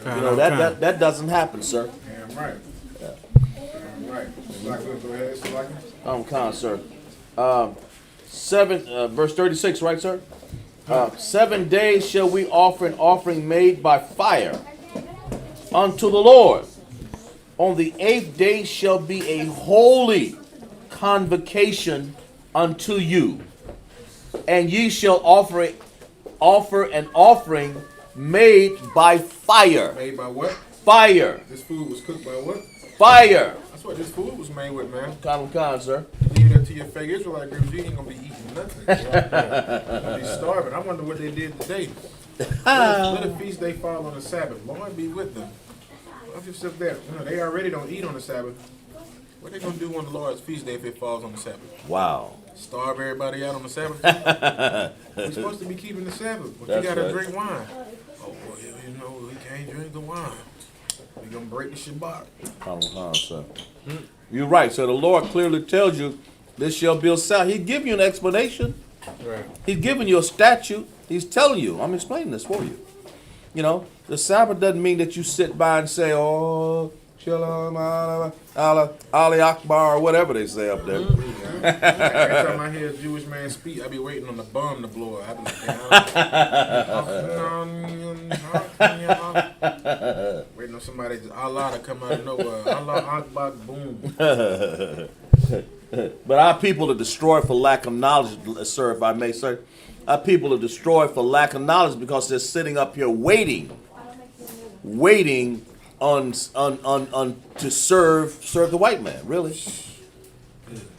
You know, that doesn't happen, sir. Damn right. Yeah. Damn right. Go ahead, Slocky. I'm con, sir. 7 verse 36, right, sir? 7 days shall we offer an offering made by fire unto the Lord. On the 8th day shall be a holy convocation unto you, and ye shall offer an offering made by fire. Made by what? Fire. This food was cooked by what? Fire. That's what this food was made with, man. Con, sir. Leave that to your fake Israelite groups. You ain't gonna be eating nothing. You're gonna be starving. I wonder what they did today. Let a feast day fall on the Sabbath. Lord be with them. I'm just up there. You know, they already don't eat on the Sabbath. What they gonna do on the Lord's feast day if it falls on the Sabbath? Wow. Starve everybody out on the Sabbath? We're supposed to be keeping the Sabbath, but That's you gotta right. drink wine. Oh, well, you know, we can't drink the wine. We're gonna break the Shabbat. Con, sir. You're right. So the Lord clearly tells you this shall be a Sabbath. He's giving you an explanation. Right. He's giving you a statute. He's telling you. I'm explaining this for you. You know, the Sabbath doesn't mean that you sit by and say, oh, Shalom, Ali Akbar, or whatever they say up there. Every time I hear a Jewish man speak, I be waiting on the bum to blow it. I be like, waiting on somebody, Allah to come out of nowhere. Allah Akbar, boom. But our people are destroyed for lack of knowledge, sir, if I may, sir. Our people are destroyed for lack of knowledge because they're sitting up here waiting on to serve the white man, really.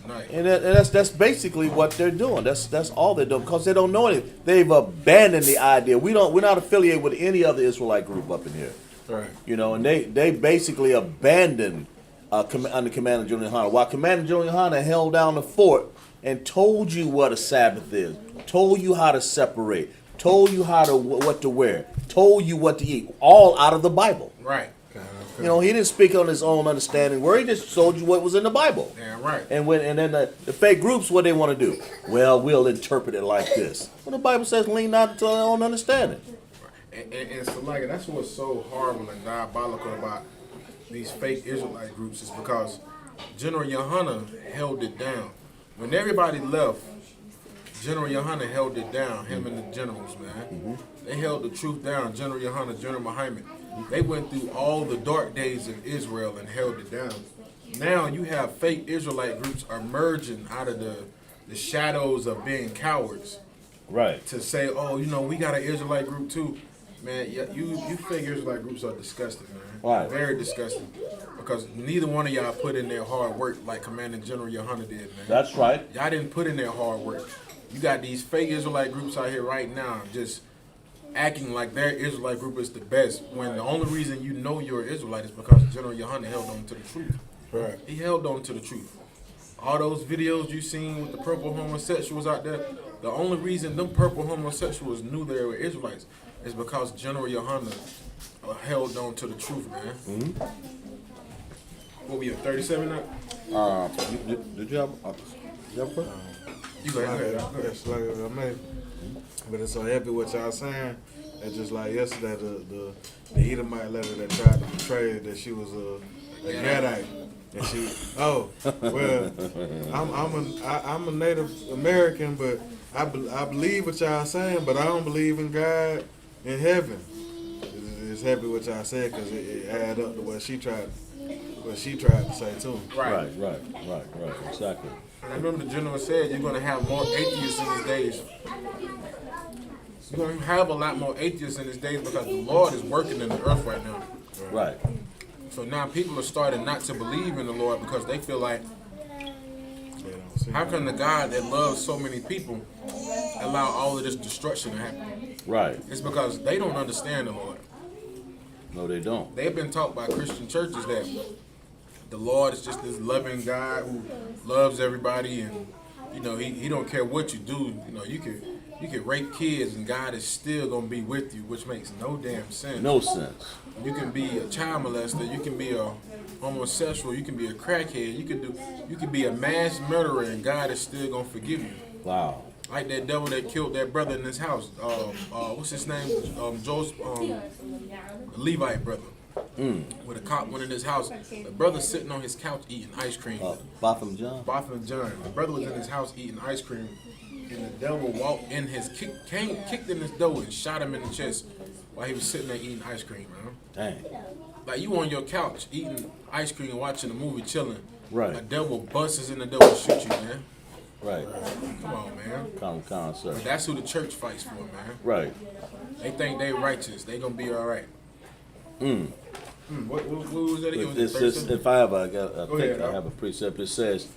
Nice. And that's basically what they're doing. That's all they're doing because they don't know anything. They've abandoned the idea. We're not affiliated with any other Israelite group up in here. Right. You know, and they basically abandoned under Commander General Yohana. While Commander General Yohana held down the fort and told you what a Sabbath is, told you how to separate, told you what to wear, told you what to eat, all out of the Bible. Right. You know, he didn't speak on his own understanding where he just told you what was in the Bible. Damn right. And then the fake groups, what they want to do? Well, we'll interpret it like this. Well, the Bible says lean not to their own understanding. And so like that's what's so horrible and diabolical about these fake Israelite groups is because General Yohana held it down. When everybody left, General Yohana held it down, him and the generals, man. They held the truth down, General Yohana, General Muhammad. They went through all the dark days of Israel and held it down. Now you have fake Israelite groups emerging out of the shadows of being cowards. Right. To say, oh, you know, we got an Israelite group too. Man, you fake Israelite groups are disgusting, man. Right. Very disgusting. Because neither one of y'all put in their hard work like Commanding General Yohana did, man. That's right. Y'all didn't put in their hard work. You got these fake Israelite groups out here right now just acting like their Israelite group is the best when the only reason you know you're an Israelite is because General Yohana held on to the truth. Right. He held on to the truth. All those videos you seen with the purple homosexuals out there, the only reason them purple homosexuals knew they were Israelites is because General Yohana held on to the truth, man. Mm-hmm. What we at, 37 now? Did you have a question? You go ahead. Yes, like I mean, but it's so heavy what y'all saying. It's just like yesterday, the Edomite letter that tried to portray that she was a Gadite, and she I'm a Native American, but I believe what y'all saying, but I don't believe in God in heaven. It's heavy what y'all said because it add up to what she tried to say too. Right, exactly. And I remember the general said you're going to have more atheists in these days. You're going to have a lot more atheists in these days because the Lord is working in the earth right now. Right. So now people are starting not to believe in the Lord because they feel like They don't see How it. can the God that loves so many people allow all of this destruction to happen? Right. It's because they don't understand the Lord. No, they don't. They've been taught by Christian churches that the Lord is just this loving God who loves everybody, and he don't care what you do. You can rape kids and God is still gonna be with you, which makes no damn sense. No sense. You can be a child molester, you can be a homosexual, you can be a crackhead, you can be a mass murderer, and God is still gonna forgive you. Wow. Like that devil that killed that brother in his house. What's his name? Joseph, Levite brother. When a cop went in his house, the brother sitting on his couch eating ice cream. Botham John. Botham John. The brother was in his house eating ice cream, and the devil walked in kicked in his door and shot him in the chest while he was sitting there eating ice cream, man. Dang. Like you on your couch eating ice cream and watching a movie, chilling. Right. A devil busts in the door and shoot you, man. Right. Come on, man. Calm, sir. But that's who the church fights for, man. Right. They think they righteous. They gonna be all right. What was that again? It's just, if I have ahead, I have a precept. It says,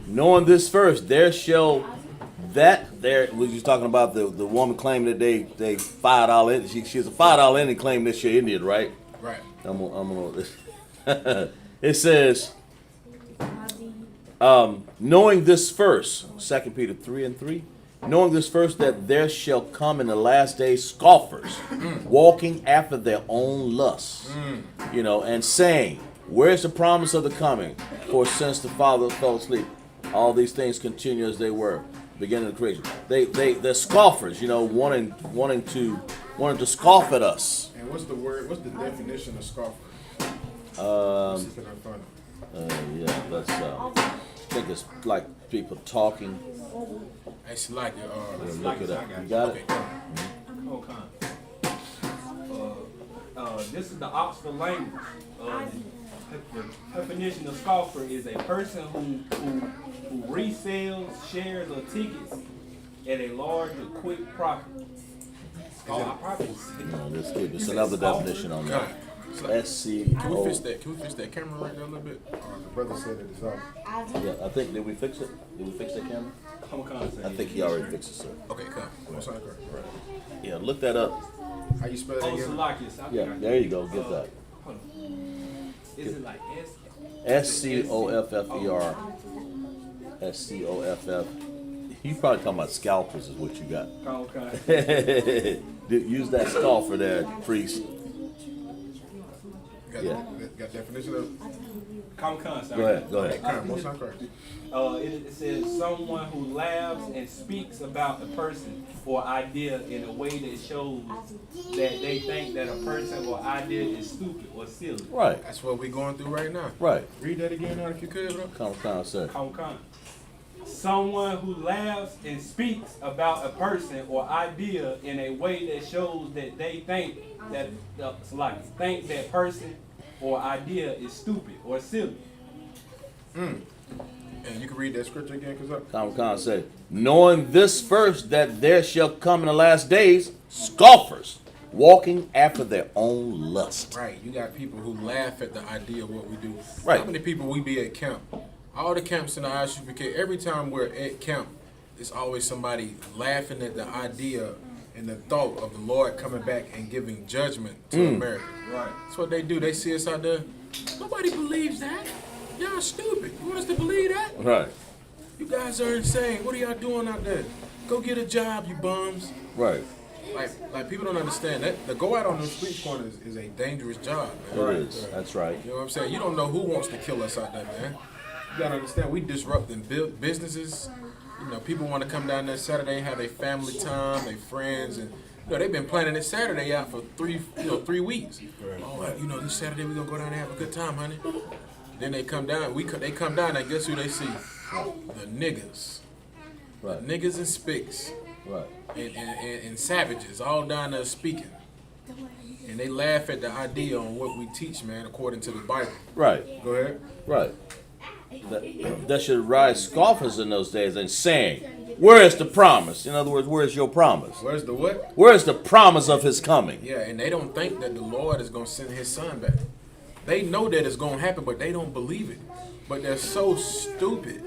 knowing this first, there shall was you talking about the woman claiming that they $5 in. She's a $5 in and claimed that she's Indian, right? Right. I'm gonna it says, knowing this first, 2 Peter 3:3, knowing this first, that there shall come in the last days scoffers, walking after their own lusts, and saying, where's the promise of the coming? For since the fathers fell asleep, all these things continue as they were, beginning of the creation. They're scoffers, wanting to scoff at us. And what's the word? What's the definition of scoffer? Yeah, let's. I think it's like people talking. It's like Look it up. You got it? This is the Oxford language. The definition of scoffer is a person who resells shares or tickets at a large or quick profit. No, there's another definition on that. SCO. Can we fix that camera right there a little bit? The brother said it is off. Yeah, I think, did we fix it? Did we fix that camera? I think he already fixed it, sir. Okay, come. Yeah, look that up. How you spell that again? Yeah, there you go. Get that. Is it like SCOFFER. SCOFF. You probably talking about scalpers is what you got. Use that scoffer there, priest. Got definition of Go ahead. It says someone who laughs and speaks about a person or idea in a way that shows that they think that a person or idea is stupid or silly. Right. That's what we're going through right now. Right. Read that again now if you could, bro. Come, sir. Someone who laughs and speaks about a person or idea in a way that shows that they think that that person or idea is stupid or silly. And you can read that scripture again, Come, say, knowing this first, that there shall come in the last days scoffers, walking after their own lust. Right. You got people who laugh at the idea of what we do. Right. How many people we be at camp? All the camps in the Isupk, every time we're at camp, there's always somebody laughing at the idea and the thought of the Lord coming back and giving judgment to America. Right. That's what they do. They see us out there. Nobody believes that. Y'all stupid. You want us to believe that? Right. You guys are insane. What are y'all doing out there? Go get a job, you bums. Right. Like people don't understand that. To go out on the street corners is a dangerous job, man. It is. That's right. You know what I'm saying? You don't know who wants to kill us out there, man. You gotta understand, we disrupting businesses. People want to come down there Saturday, have their family time, their friends, and they've been planning it Saturday out for 3 weeks. Oh, this Saturday we gonna go down there and have a good time, honey. Then they come down. They come down, and guess who they see? The niggas. Right. The niggas and spicks. Right. And savages all down there speaking. And they laugh at the idea on what we teach, man, according to the Bible. Right. Go ahead. Right. That should rise scoffers in those days and saying, where is the promise? In other words, where is your promise? Where's the what? Where is the promise of his coming? Yeah, and they don't think that the Lord is going to send his son back. They know that it's going to happen, but they don't believe it. But they're so stupid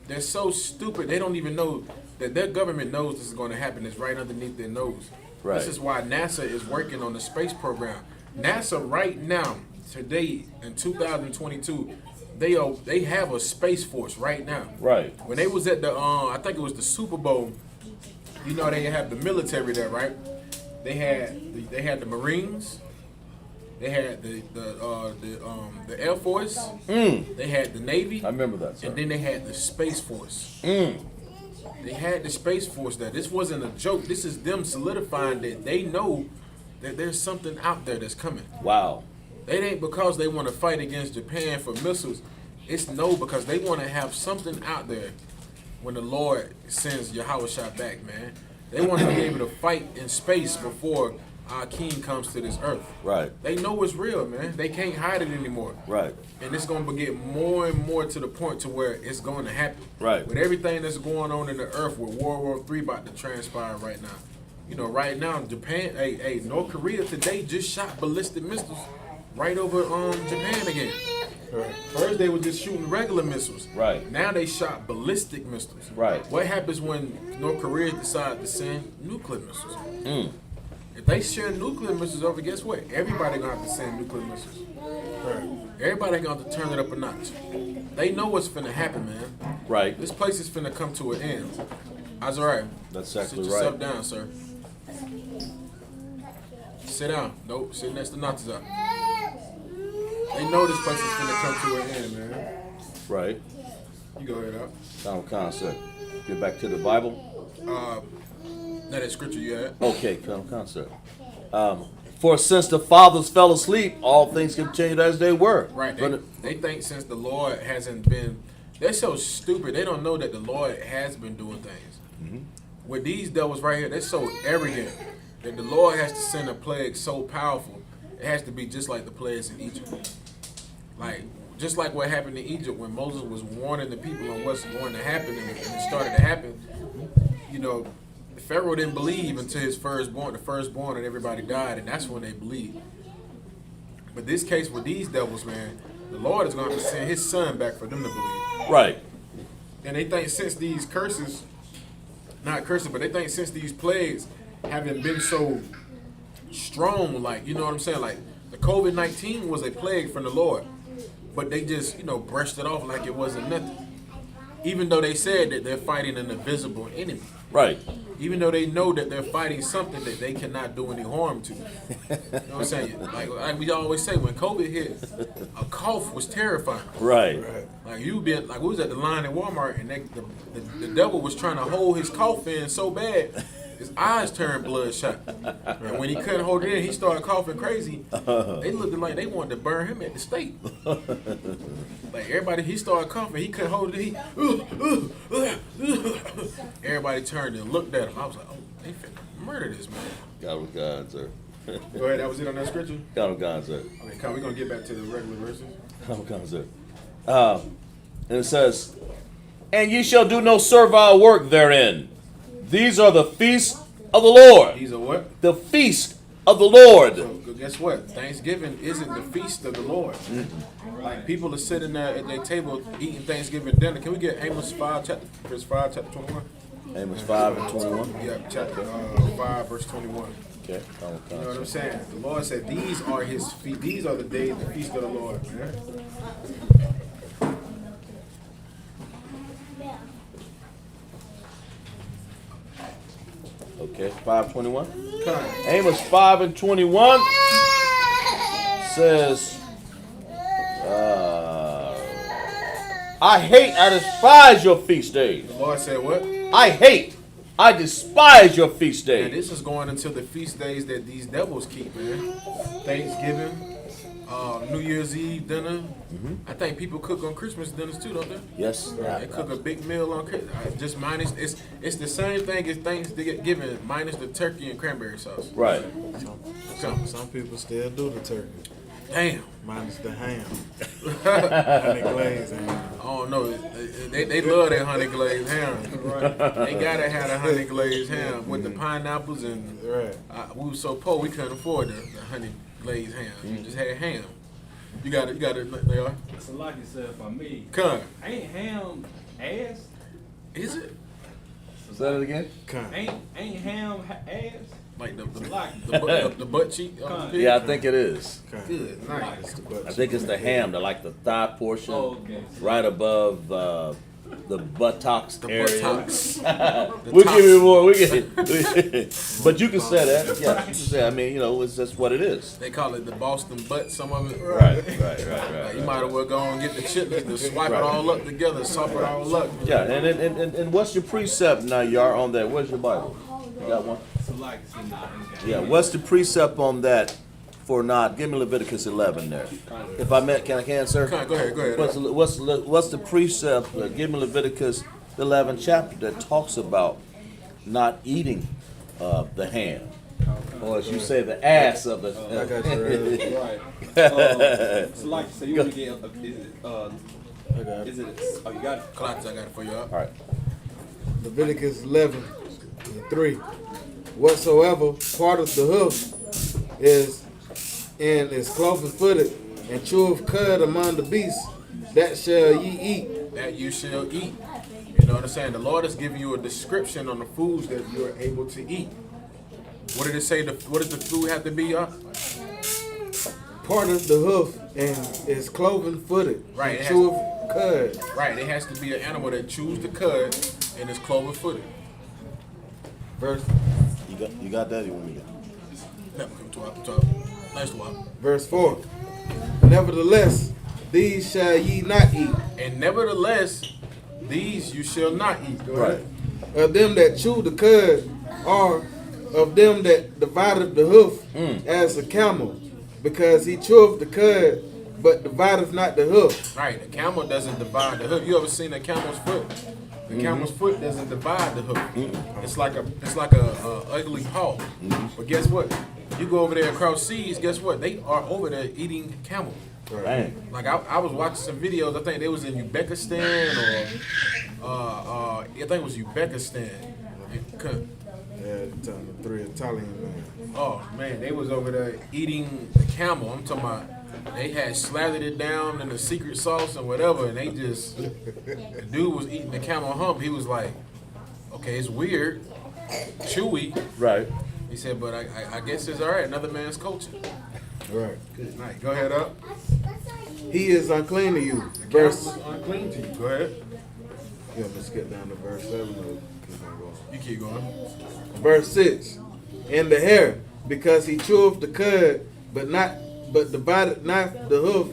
they're so stupid. They don't even know that their government knows this is going to happen. It's right underneath their nose. Right. This is why NASA is working on the space program. NASA right now, today in 2022, they have a space force right now. Right. When they was at the I think it was the Super Bowl, you know they have the military there, right? They had the Marines, they had the Air Force, they had the Navy. I remember that, sir. And then they had the Space Force. They had the Space Force there. This wasn't a joke. This is them solidifying that they know that there's something out there that's coming. Wow. It ain't because they want to fight against Japan for missiles. It's because they want to have something out there when the Lord sends Yahushua back, man. They want to be able to fight in space before our King comes to this earth. Right. They know it's real, man. They can't hide it anymore. Right. And it's going to get more and more to the point to where it's going to happen. Right. With everything that's going on in the earth, with World War III about to transpire right now. You know, right now, Japan, North Korea today just shot ballistic missiles right over Japan again. Right. First they were just shooting regular missiles. Right. Now they shot ballistic missiles. Right. What happens when North Korea decide to send nuclear missiles? If they send nuclear missiles over, guess what? Everybody gonna have to send nuclear missiles. Right. Everybody gonna have to turn it up a notch. They know what's finna happen, man. Right. This place is finna come to an end. That's all right. That's exactly Sit right. yourself down, sir. Sit down. Nope, sit next to Natazak. They know this place is finna come to an end, man. Right. You go ahead out. Final concept. Get back to the Bible. That scripture you had. Okay, final concept. For since the fathers fell asleep, all things continued as they were. Right. They think since the Lord hasn't been, they're so stupid. They don't know that the Lord has been doing things. With these devils right here, they're so arrogant that the Lord has to send a plague so powerful. It has to be just like the plagues in Egypt. Like, just like what happened in Egypt when Moses was warning the people on what's going to happen and it started to happen. You know, Pharaoh didn't believe until the firstborn and everybody died, and that's when they believed. But this case with these devils, man, the Lord is going to send his son back for them to believe. Right. And they think since these curses, not curses, but they think since these plagues haven't been so strong, like, you know what I'm saying? Like, the COVID-19 was a plague from the Lord, but they just, brushed it off like it wasn't nothing. Even though they said that they're fighting an invisible enemy. Right. Even though they know that they're fighting something that they cannot do any harm to. You know what I'm saying? Like we always say, when COVID hit, a cough was terrifying. Right. Like we was at the line at Walmart, and the devil was trying to hold his cough in so bad, his eyes turned bloodshot. And when he couldn't hold it in, he started coughing crazy. They looked like they wanted to burn him at the stake. Like everybody, he started coughing, he couldn't hold it. Everybody turned and looked at him. I was like, oh, they finna murder this man. God was God, sir. Go ahead, that was it on that scripture? God was God, sir. Okay, come, we're gonna get back to the regular verses. God was God, sir. And it says, and ye shall do no servile work therein. These are the feasts of the Lord. These are what? The feast of the Lord. So, guess what? Thanksgiving isn't the feast of the Lord. Like, people are sitting there at their table eating Thanksgiving dinner. Can we get Amos 5, verse 5, chapter 21? Amos 5 and 21. Yeah, chapter 5, verse 21. Okay. You know what I'm saying? The Lord said these are his feet. These are the days, the feast of the Lord, man. Okay, 5:21. Come. Amos 5 and 21 says, I hate, I despise your feast days. The Lord said what? I hate, I despise your feast And days. this is going into the feast days that these devils keep, man. Thanksgiving, New Year's Eve dinner. I think people cook on Christmas dinners too, don't they? Yes. They cook a big meal on Christmas. Just minus, it's the same thing as Thanksgiving, minus the turkey and cranberry sauce. Right. Some people still do the turkey. Damn. Minus the ham. Honey glazed ham. Oh no, they love that honey glazed ham. They gotta have the honey glazed ham with the pineapples and. Right. We were so poor we couldn't afford the honey glazed ham. You just had ham. You got it. They are. So like you said, for me, Come. ain't ham ass? Is it? Say that again? Ain't ham ass? Like the Salaki. the butt cheek of the pig? Yeah, I think it is. Good, nice. I think it's the ham, the thigh portion, Oh, okay. right above the buttocks The area. buttocks. We'll give you more. We get it. But you can say that. Yeah, you can say. I mean, it's just what it is. They call it the Boston butt, some of it. Right. Like, you might as well go and get the chitlins to swipe it all up together, sop it all up. Yeah, and what's your precept now, Yar, on that? Where's your Bible? You got one? Yeah, what's the precept on that for not? Give me Leviticus 11 there. If I can, sir? Go ahead. What's the precept? Give me Leviticus 11 chapter that talks about not eating the ham, or as you say, the ass of the. I got you right. Right. Salaki, so you want to get, I got it. is it, oh, you got it? Clots, I got it for you up. All right. Leviticus 11:3. Whatsoever part of the hoof is cloven footed and cheweth cud among the beasts, that shall ye eat. That you shall eat. You know what I'm saying? The Lord is giving you a description on the foods that you are able to eat. What did it say? What does the food have to be? Part of the hoof and is cloven footed. Right, And it has- cheweth cud. Right. It has to be an animal that chews the cud and is cloven footed. Verse You got that? You want me to? Never come to up. Nice one. Verse 4. Nevertheless, these shall ye not eat. And nevertheless, these you shall not eat. Go ahead. Of them that chew the cud, or of them that divideth the hoof as a camel, because he cheweth the cud, but divideth not the hoof. Right. The camel doesn't divide the hoof. You ever seen a camel's foot? The camel's foot doesn't divide the hoof. It's like a ugly paw. But guess what? You go over there across seas. Guess what? They are over there eating camel. Bang. Like I was watching some videos. I think they was in Uzbekistan or I think it was Uzbekistan. Yeah, telling the 3 Italian men. Oh man, they was over there eating the camel. I'm talking about they had slathered it down in the secret sauce and whatever, and they just the dude was eating the camel hump. He was like, okay, it's weird, chewy. Right. He said, but I guess it's all right. Another man's culture. Right. Good night. Go ahead up. He is unclean to you. Verse Verse. unclean to you. Go ahead. Yeah, let's get down to verse 7. Keep on going. You keep going. Verse 6. And the hair, because he cheweth the cud, but divided not the hoof,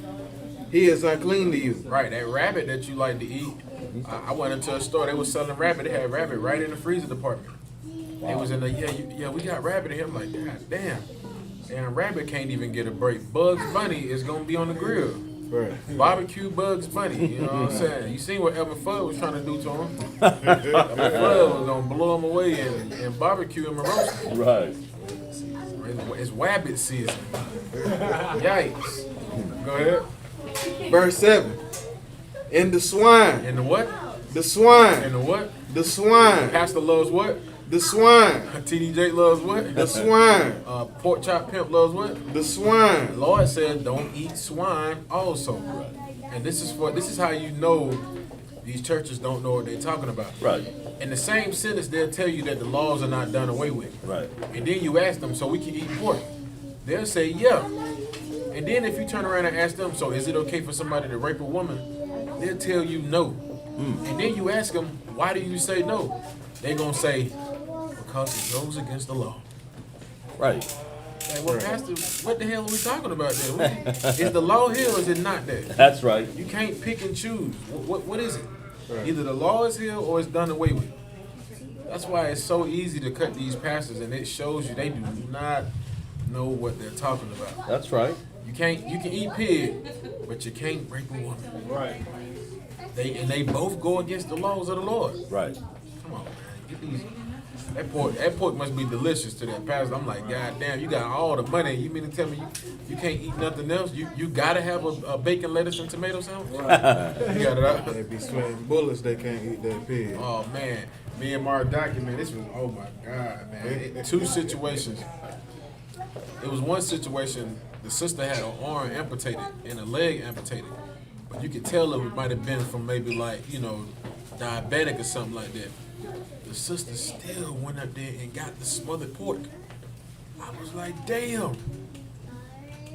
he is unclean to you. Right, that rabbit that you like to eat. I went into a store. They was selling rabbit. They had rabbit right in the freezer department. They was in the we got rabbit in here. I'm like, God damn, rabbit can't even get a break. Bugs Bunny is gonna be on the grill. Right. Barbecue Bugs Bunny. You know what I'm saying? You seen what Elmer Fudd was trying to do to him? Elmer Fudd was gonna blow him away and barbecue him and roast him. Right. It's wabbit season. Yikes. Go ahead. Verse 7. And the swine. And the what? The swine. And the what? The swine. Pastor loves what? The swine. TD Jake loves what? The swine. Pork chop pimp loves what? The The swine. Lord said, "Don't eat swine." Also, and this is how you know these churches don't know what they're talking about. Right. In the same sentence, they'll tell you that the laws are not done away with. Right. And then you ask them, "So we can eat pork?" They'll say, "Yeah." And then if you turn around and ask them, "So is it okay for somebody to rape a woman?" They'll tell you no. And then you ask them, "Why do you say no?" They're gonna say, "Because it goes against the law." Right. Like, well, Pastor, what the hell are we talking about there? Is the law here or is it not there? That's right. You can't pick and choose. What is it? Either the law is here or it's done away with. That's why it's so easy to cut these pastors, and it shows you they do not know what they're talking about. That's right. You can eat pig, but you can't rape a woman. Right. They both go against the laws of the Lord. Right. Come on, man. Get these. That pork must be delicious to that pastor. I'm like, God damn, you got all the money. You mean to tell me you can't eat nothing else? You gotta have a bacon, lettuce, and tomato sandwich? You got it up. They be sweating bullets, they can't eat that pig. Oh man, me and Mark document this was. Oh my God, man. Two situations. It was one situation. The sister had an arm amputated and a leg amputated, but you could tell it might have been from maybe like diabetic or something like that. The sister still went up there and got the smothered pork. I was like, damn.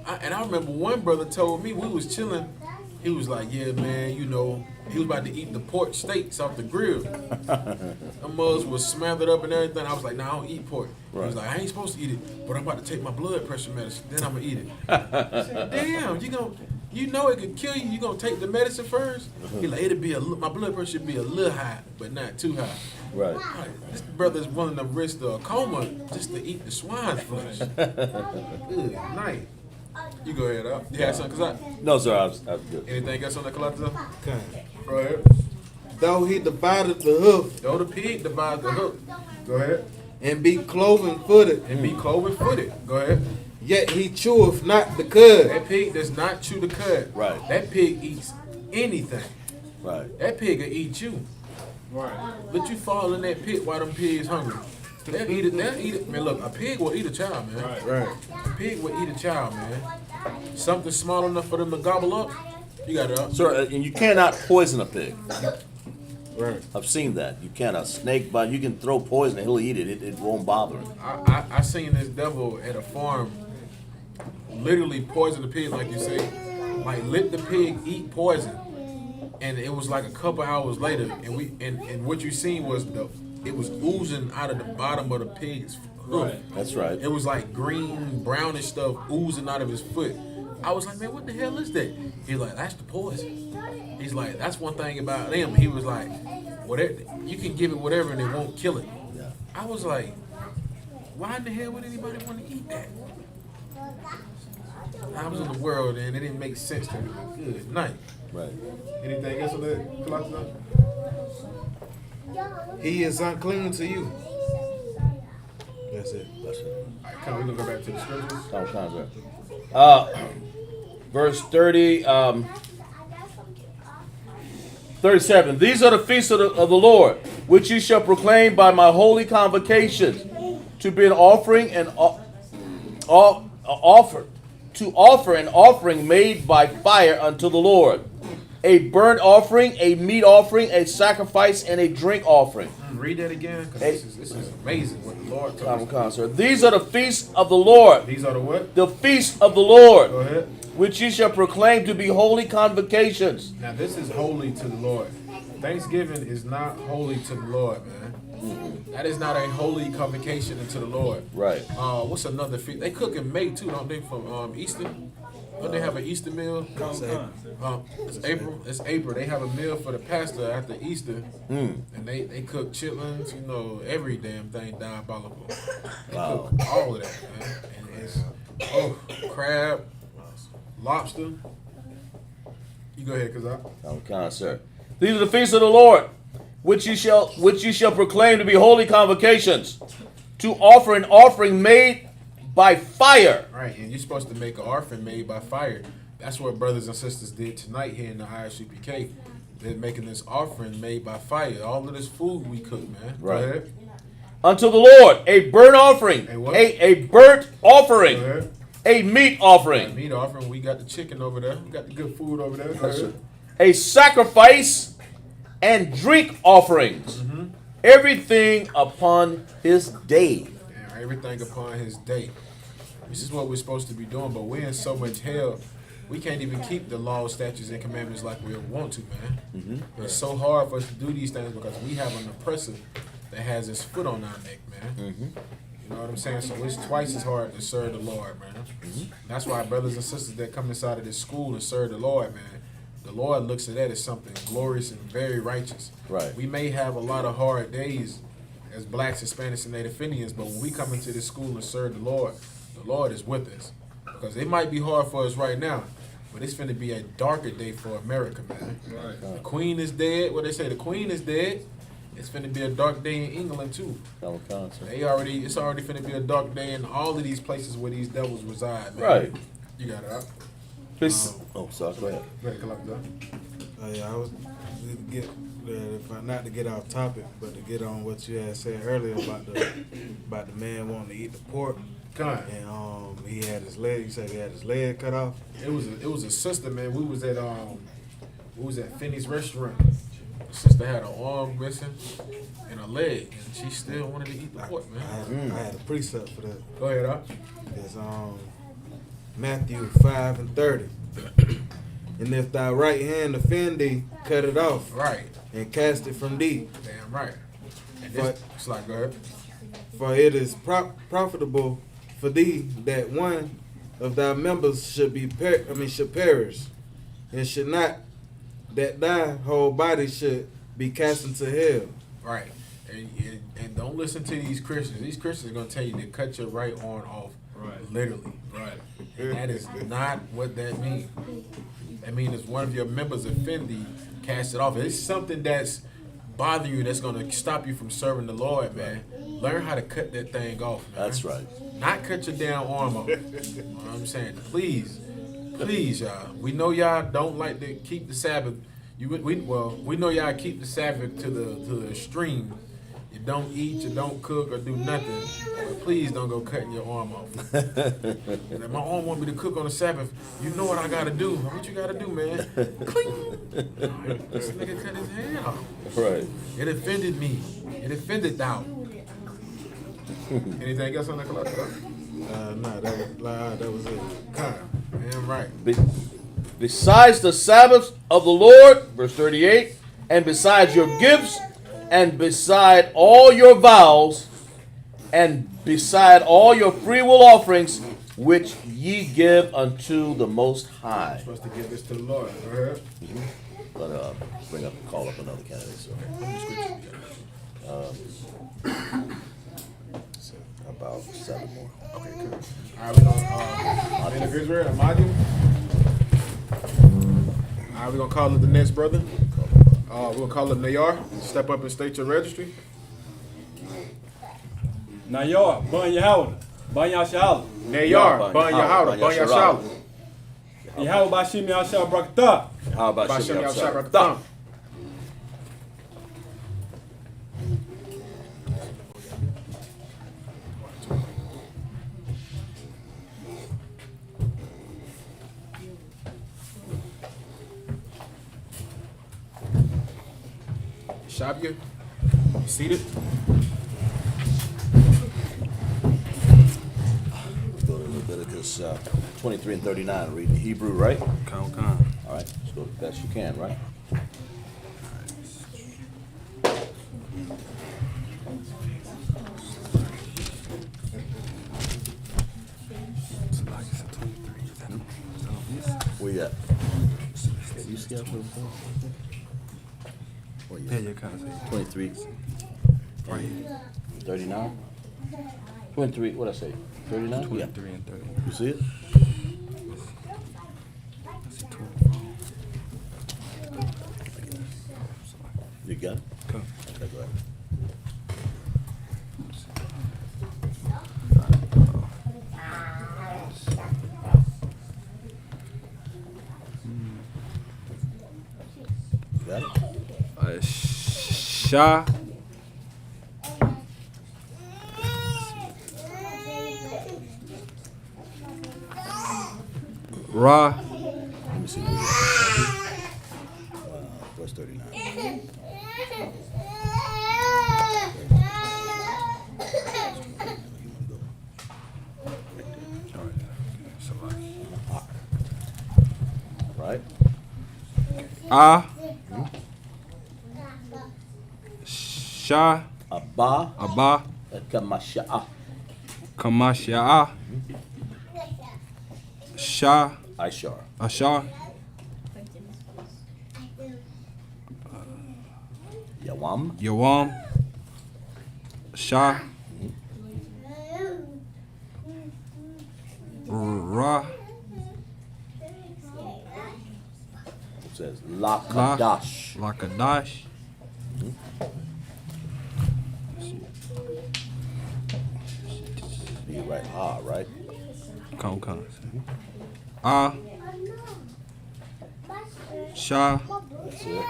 And I remember one brother told me, we was chilling, he was like, yeah, man, you know, he was about to eat the pork steaks off the grill. Them mugs was smothered up and everything. I was like, nah, I don't eat pork. He was like, I ain't supposed to eat it, but I'm about to take my blood pressure medicine, then I'm gonna eat it. I said, damn, you know it could kill you, you gonna take the medicine first? He like, my blood pressure should be a little high, but not too high. Right. Like, this brother's willing to risk a coma just to eat the swine's flesh. Good night. You go ahead, up. You had something, No, sir, I was good. Anything else on the collector? Okay. Go ahead. Though he divided the hoof Though the pig divides the hook. Go ahead. and be cloven footed, And be cloven footed. Go ahead. yet he cheweth not the cud. That pig does not chew the cud. Right. That pig eats anything. Right. That pig will eat you. Right. Let you fall in that pit while them pigs hungry. They'll eat it. They'll eat it. Man, look, a pig will eat a child, man. Right. A pig will eat a child, man. Something small enough for them to gobble up. You got it up. Sir, and you cannot poison a pig. Right. I've seen that. You can. A snake, but you can throw poison and he'll eat it. It won't bother him. I seen this devil at a farm literally poison the pig, like you say. Like, let the pig eat poison. And it was like a couple hours later, and what you seen was it was oozing out of the bottom of the pig's hoof. Right. That's right. It was like green, brownish stuff oozing out of his foot. I was like, man, what the hell is that? He's like, that's the poison. He's like, that's one thing about them. He was like, whatever, you can give it whatever and it won't kill it. Yeah. I was like, why in the hell would anybody want to eat that? I was in the world and it didn't make sense to me. Good night. Right. Anything else on that, Colossus? He is unclean to you. That's it. That's it. All right, come on, we're going to go back to the scriptures. Count times, verse 30, 37. These are the feasts of the Lord, which ye shall proclaim by my holy convocations, to be an offering and offer an offering made by fire unto the Lord, a burnt offering, a meat offering, a sacrifice, and a drink offering. Read that again, because this is amazing what the Lord told us. These are the feasts of the Lord. These are the what? The feasts of the Lord, Go ahead. which ye shall proclaim to be holy convocations. Now this is holy to the Lord. Thanksgiving is not holy to the Lord, man. Mm-hmm. That is not a holy convocation unto the Lord. Right. What's another feast? They cook in May too, don't they? From Easter. Don't they have an Easter meal? It's April. It's April. They have a meal for the pastor after Easter, and they cook chitlins. You know, every damn thing diabolical. They cook all of that, man. And it's crab, lobster. You go ahead, cause Sir. These are the feasts of the Lord, which ye shall proclaim to be holy convocations, to offer an offering made by fire. right, and you're supposed to make an offering made by fire. That's what brothers and sisters did tonight here in the Isupk. They're making this offering made by fire. All of this food we cook, man. Right. Go ahead. Unto the Lord, a burnt offering, A what? a burnt Go offering, ahead. a meat offering, Meat offering. We got the chicken over there. We got the good food over there. Go ahead. a sacrifice, and drink offerings. Everything upon his day. Yeah, everything upon his day. This is what we're supposed to be doing, but we're in so much hell, we can't even keep the laws, statutes, and commandments like we want to, man. It's so hard for us to do these things because we have an oppressor that has his foot on our neck, man. You know what I'm saying? So it's twice as hard to serve the Lord, man. That's why brothers and sisters that come inside of this school and serve the Lord, man, the Lord looks at that as something glorious and very righteous. Right. We may have a lot of hard days as blacks, Hispanics, and Native Indians, but when we come into this school and serve the Lord is with us. Because it might be hard for us right now, but it's finna be a darker day for America, man. Right. The Queen is dead. What they say, the Queen is dead. It's finna be a dark day in England too. It's already finna be a dark day in all of these places where these devils reside, man. Right. You got it, huh? Sorry, go ahead. Ready, come up, I was not to get off topic, but to get on what you had said earlier about the man wanting to eat the pork. And he had his leg. You said he had his leg cut off. It was a sister, man. We was at Finney's restaurant, The sister had an arm missing and a leg, and she still wanted to eat the pork, man. I had a precept for that. Go ahead, Up. It's Matthew 5:30. And if thy right hand offend thee, cut it off Right. and cast it from thee. Damn right. And But- this, it's like, go ahead. For it is profitable for thee that one of thy members should should perish, and should not that thy whole body should be cast into hell. Right. And don't listen to these Christians. These Christians are going to tell you to cut your right arm off. Right. Literally. Right. And that is not what that means. That means if one of your members offend thee, cast it off. If it's something that's bothering you, that's going to stop you from serving the Lord, man, learn how to cut that thing off, man. That's right. Not cut your damn arm off. You know what I'm saying? Please, y'all. We know y'all don't like to keep the Sabbath. We know y'all keep the Sabbath to the extreme. You don't eat, you don't cook, or do nothing. But please don't go cutting your arm off. And if my arm want me to cook on the Sabbath, you know what I gotta do. What you gotta do, man? Cling. This nigga cut his hand off. Right. It offended me. It offended thou. Anything else on that collection? No, that was it. Damn right. Besides the Sabbaths of the Lord, verse 38, and besides your gifts, and beside all your vows, and beside all your freewill offerings, which ye give unto the Most High. I'm supposed to give this to the Lord. Go ahead. But call up another candidate. So. About 7 more. Okay, cool. All right, we're going to man of Israel, Ahmadi. All right, we're going to call it the next brother. We're going to call it Nayar. Step up and state your registry. Nayar, Ban Yahweh, Ban Yashal, Nayar, Ban Yahweh, Ban Yashal. Yahweh Bashim Yashal Brakta. How about Bashem Shem Yahshua Yahshua? Brakatan. Shabia, seated. Let's go to Leviticus 23 and 39. Reading Hebrew, right? Con. All right, let's go as best you can, right? Where you at? Okay, you see how close? Where you at? Yeah, kind of 23. 39? 23, what'd I say? 39? 23 and 30. You see it? You got it? Come. Okay, go ahead. You got it? Shah. Ra. Let me see. Verse 39. Right? Ah. Shah. Abba. Abba. Kamasha'a. Kamasha'a. Shah. Ishar. Ashar. Yawam. Yawam. Shah. Ra. It says Lakadash. Lakadash. Be right. Ah, right? Con. Ah. Shah. That's it.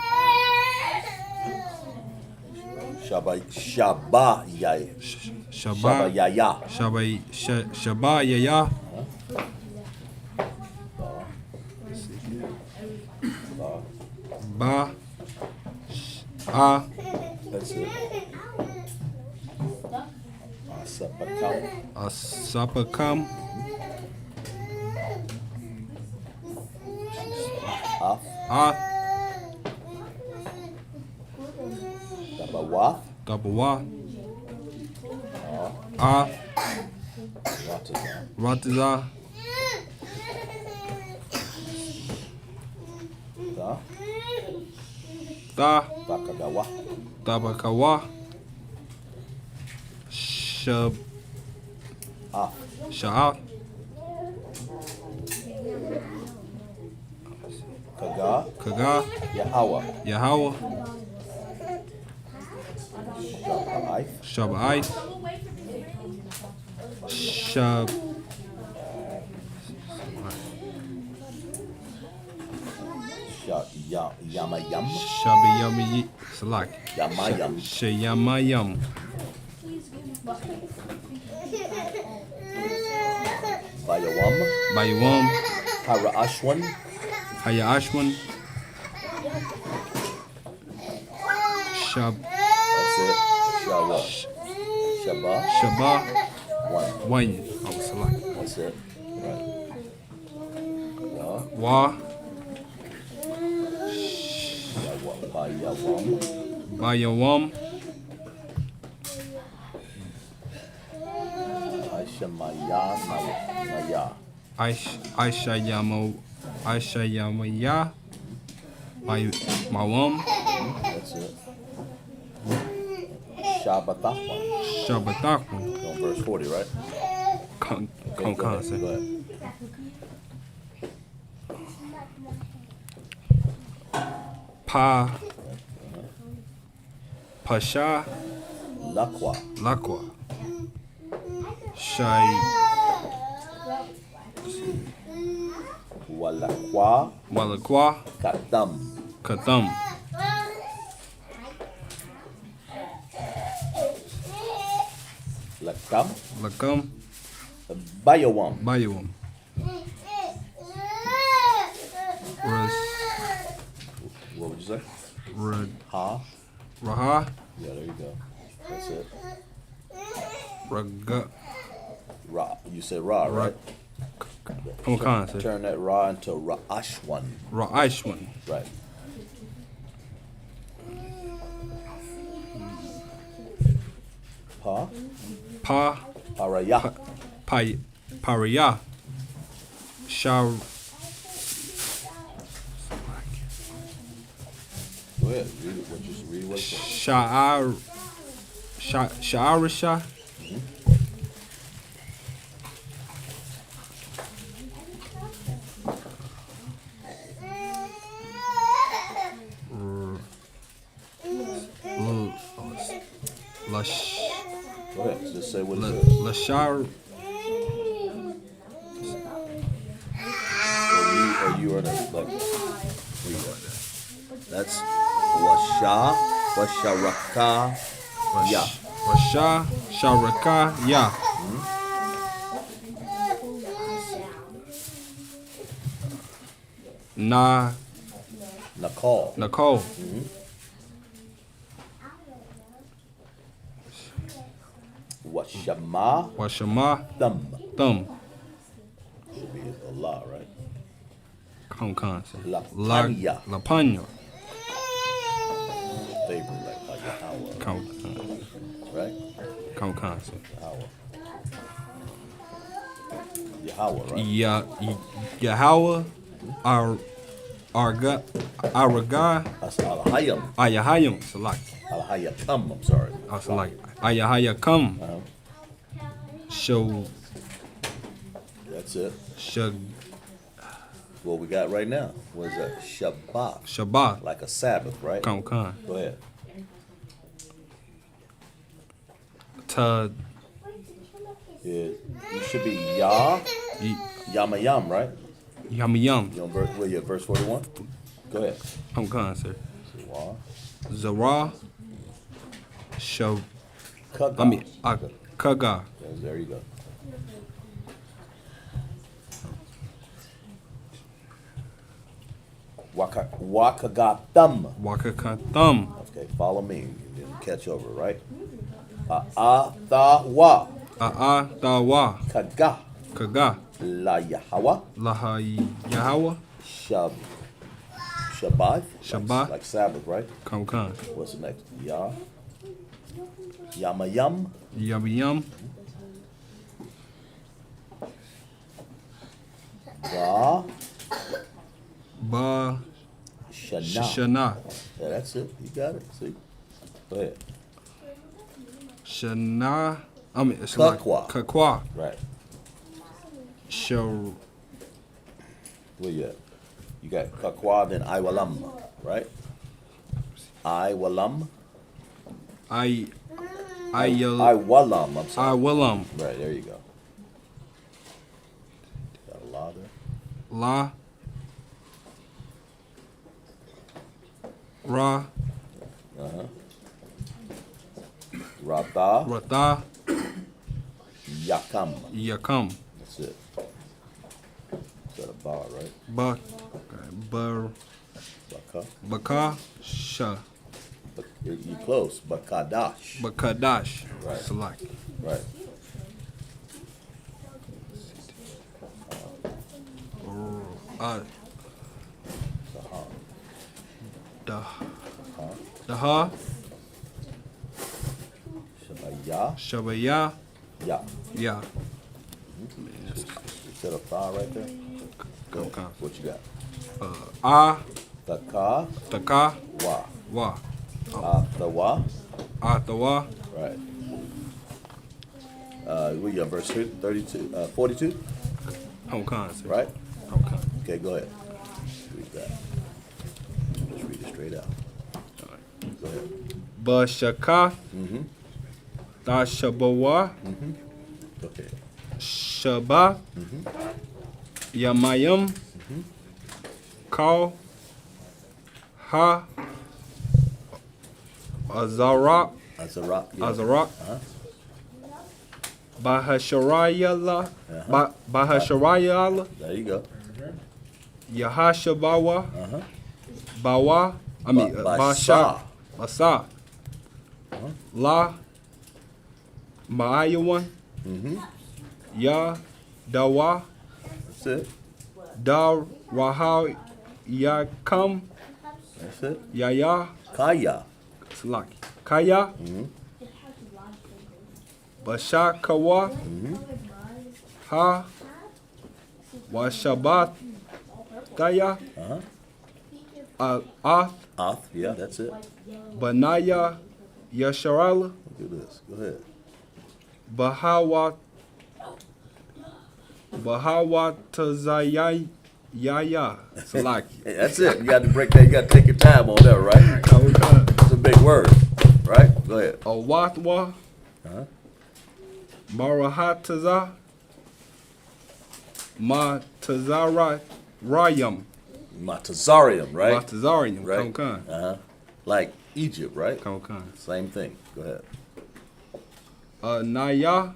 Shaba Yaya. Shabbat. Yaya. Shabbat Yaya. Ba. Ah. That's it. Asapakam. Asapakam. Af. Ah. Dabawath. Dabawa. Ah. Ratazah. Ratazah. Da. Da. Bakagawa. Tabakawa. Shab. Af. Sha'af. Kaga. Kaga. Yahweh. Yahweh. Shabbaith. Shabbaith. Shab. Yamayam. Shabiyami. Salak. Yamayam. Shayamayam. Bayawam. Bayawam. Hara-Ashwan. Hayashwan. Shab. That's it. Shawa. Shabba. Shabba. One. One. Oh, Salak. That's it. Right. Ya. Wa. Bayawam. Bayawam. Aishamaya. Naya. Aishayamaya. Mawam. That's it. Shabbathakwan. Shabbatakwan. On verse 40, right? Come Go ahead. sir. Go ahead. Pasha. Lakwa. Lakwa. Shai. Walakwa. Walakwa. Katam. Katham. Lakam. Lakam. Bayawam. Bayawam. What would you say? Ha. Raha. Yeah, there you go. That's it. Raga. Ra. You said Ra, right? Come on, sir. Turn that Ra into Ra'ashwan. Ra'ashwan. Right. Pa. Paraya. Paraya. Shar. Go ahead. Read it. Just read what it says. Sha'arisha. Go ahead. Just say what it says. Lashar. Or you are the like. Read that. That's Washa. Washaraka. Ya. Rasha. Sharaka. Ya. Nakal. Nicole. Washama. Washama. Thumb. Thumb. Should be a lot, right? Come on, sir. Lapanya. Lapanya. Favorite, like Yahweh. Come Right? on, sir. Yahweh, right? Yahweh. Araga. That's Alahayam. Ayahayam. Salak. Alahayakam, I'm sorry. I was like, Ayahayakam. Uh-huh. Show. That's it. Shag. What we got right now was a Shabbat. Shabbat. Like a Sabbath, right? Come. Go ahead. Ta. Yeah. You should be Yah. Yamayam, right? Yum yum. You on verse 41? Go ahead. Come on, sir. Wah. Zara. Show. Kaga. Kaga. Yes, there you go. Wakagatham. Wakakatham. Okay. Okay, follow me. And then catch over, right? A'atawa. A'atawa. Kaga. Kaga. La Yahawa. Laha Yahweh. Shabbat. Shabbat. Like Sabbath, right? Kankan. What's the next? Yamayam. Yum. Ba. Shana. Yeah, that's it. You got it. See? Go ahead. Shana. I mean, it's like Kakwa. Right. Show. Where you at? You got Kakwa, then Iwalam, right? Iwalam. Iwalam, I'm sorry. Iwalam. Right, there you go. Got a la there. La. Ra. Rata. Yakam. That's it. Is that a bar, right? Baka. Sha. You close. Bakadash. Right. Select. Right. Daha. Shabaya. Shabaya. Yeah. Yeah. Is that a bar right there? Okay. What you got? Taka. Wa. Atawa. Right. We got verse 32, 42, Kankan. right? Okay. Okay, go ahead. Read that. Just read it straight out. Go ahead. Bashaka. Tashabawa. Okay. Shaba. Yamayam. Kal. Ha. Azarak. Azarak. Yeah. Azarak. Bahasharayala. Bahasharayala. There you go. Yahashabawa. Bawa. I mean, Basha. Basa. La. Maayawan. Ya. Dawa. That's it. Da. Rahau. Yakam. That's it. Yaya. Kaya. Salaki. Kaya. Bashakawa. Ha. Washabat. Daya. Oth. Yeah, that's it. Banaya. Yasharala. Look at this. Go ahead. Bahawa Tazayaya. Salaki. Hey, that's it. You got to break that. You got to take your time on that, right? It's a big word, right? Go ahead. Awatwa. Marahataza. Matazarayam. Matazarium, right? Matazarium. Right. Kankan. Like Egypt, right? Kankan. Same thing. Go ahead. Naya.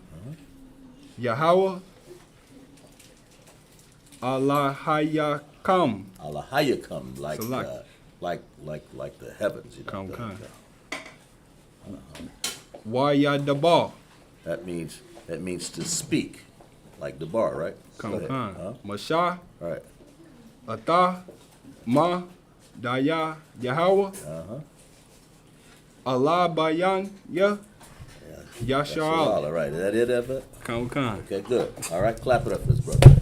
Yahweh. Allahayakam. Allahayakam, like Select. like the heavens, you know. Kankan. Wayadaba. That means to speak, like the bar, right? Go ahead. Kankan. Masha. All right. Ata. Ma. Daya. Yahweh. Allah Bayan. Ya. That's all right. Is that it, Evan? Kankan. Okay, good. All right, clap it up for this brother.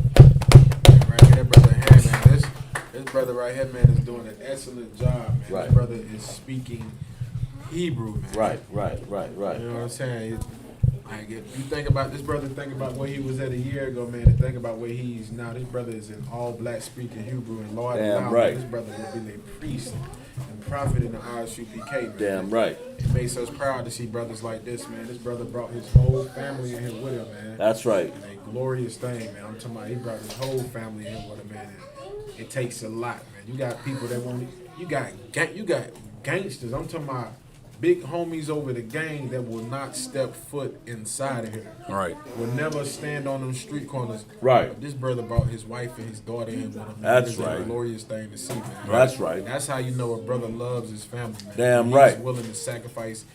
Right here, brother here, man. This brother right here, man, is doing an excellent job, man. Right. This brother is speaking Hebrew, man. Right. You know what I'm saying? Like, if you think about this brother, think about where he was at a year ago, man, and think about where he's now. This brother is in all black speaking Hebrew, and Lord, Damn now, right. this brother will be a priest and prophet in the Isupk, man. Damn right. It makes us proud to see brothers like this, man. This brother brought his whole family in here with him, man. That's right. And a glorious thing, man. I'm talking about he brought his whole family in with him, man. And it takes a lot, man. You got people that want you got gangsters. I'm talking about big homies over the gang that will not step foot inside of here. Right. Will never stand on them street corners. Right. But this brother brought his wife and his daughter in with him. That's It's a right. glorious thing to see, man. That's right. And that's how you know a brother loves his family, man. Damn He's right. willing to sacrifice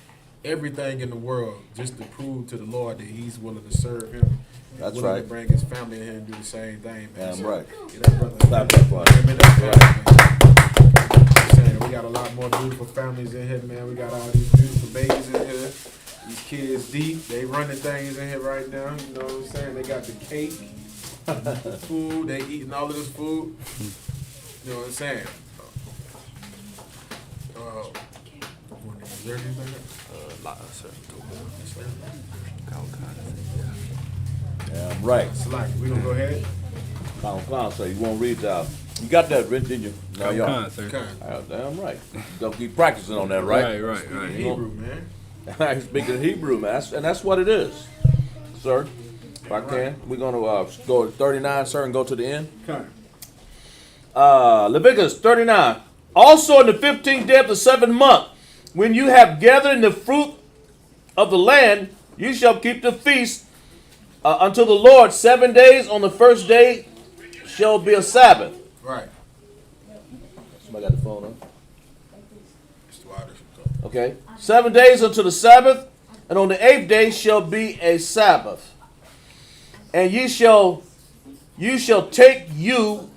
everything in the world just to prove to the Lord that he's willing to serve him. That's willing right. to bring his family in here and do the same thing, man. Damn right. Get that brother. Clap that for Give me that family, man. I'm saying, we got a lot more beautiful families in here, man. We got all these beautiful babies in here. These kids deep. They running things in here right now. You know what I'm saying? They got the cake, food. They eating all of this food. You know what I'm saying? Is there anything? Damn right. Slack. We gonna go ahead. Clown, sir. You won't read you got that written, didn't you? No, you Con, sir. Okay. damn right. Don't keep practicing on that, right? Right. Hebrew, man. I speak in Hebrew, man. That's what it is, sir. If I can, we're gonna go to 39, sir, and go to the end. Okay. Leviticus 39. Also in the 15th day of the 7th month, when you have gathered in the fruit of the land, you shall keep the feast unto the Lord 7 days. On the first day shall be a Sabbath. Right. Somebody got the phone on? Mr. Waters. Okay. 7 days unto the Sabbath, and on the 8th day shall be a Sabbath. And you shall take you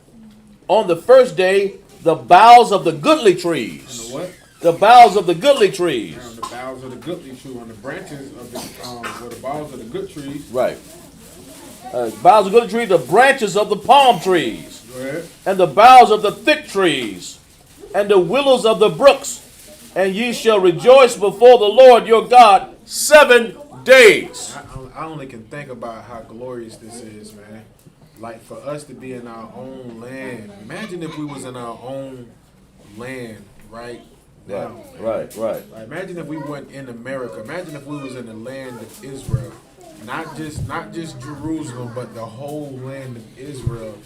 on the first day the boughs of the goodly trees. And the what? The boughs of the goodly trees. On the boughs of the goodly tree, on the branches of the, or the boughs of the good trees. Right. Boughs of the goodly trees, the branches of the palm trees. Go ahead. And the boughs of the thick trees, and the willows of the brooks. And ye shall rejoice before the Lord your God 7 days. I only can think about how glorious this is, man. Like for us to be in our own land. Imagine if we was in our own land right Yeah, now. right. Like, imagine if we weren't in America. Imagine if we was in the land of Israel. Not just Jerusalem, but the whole land of Israel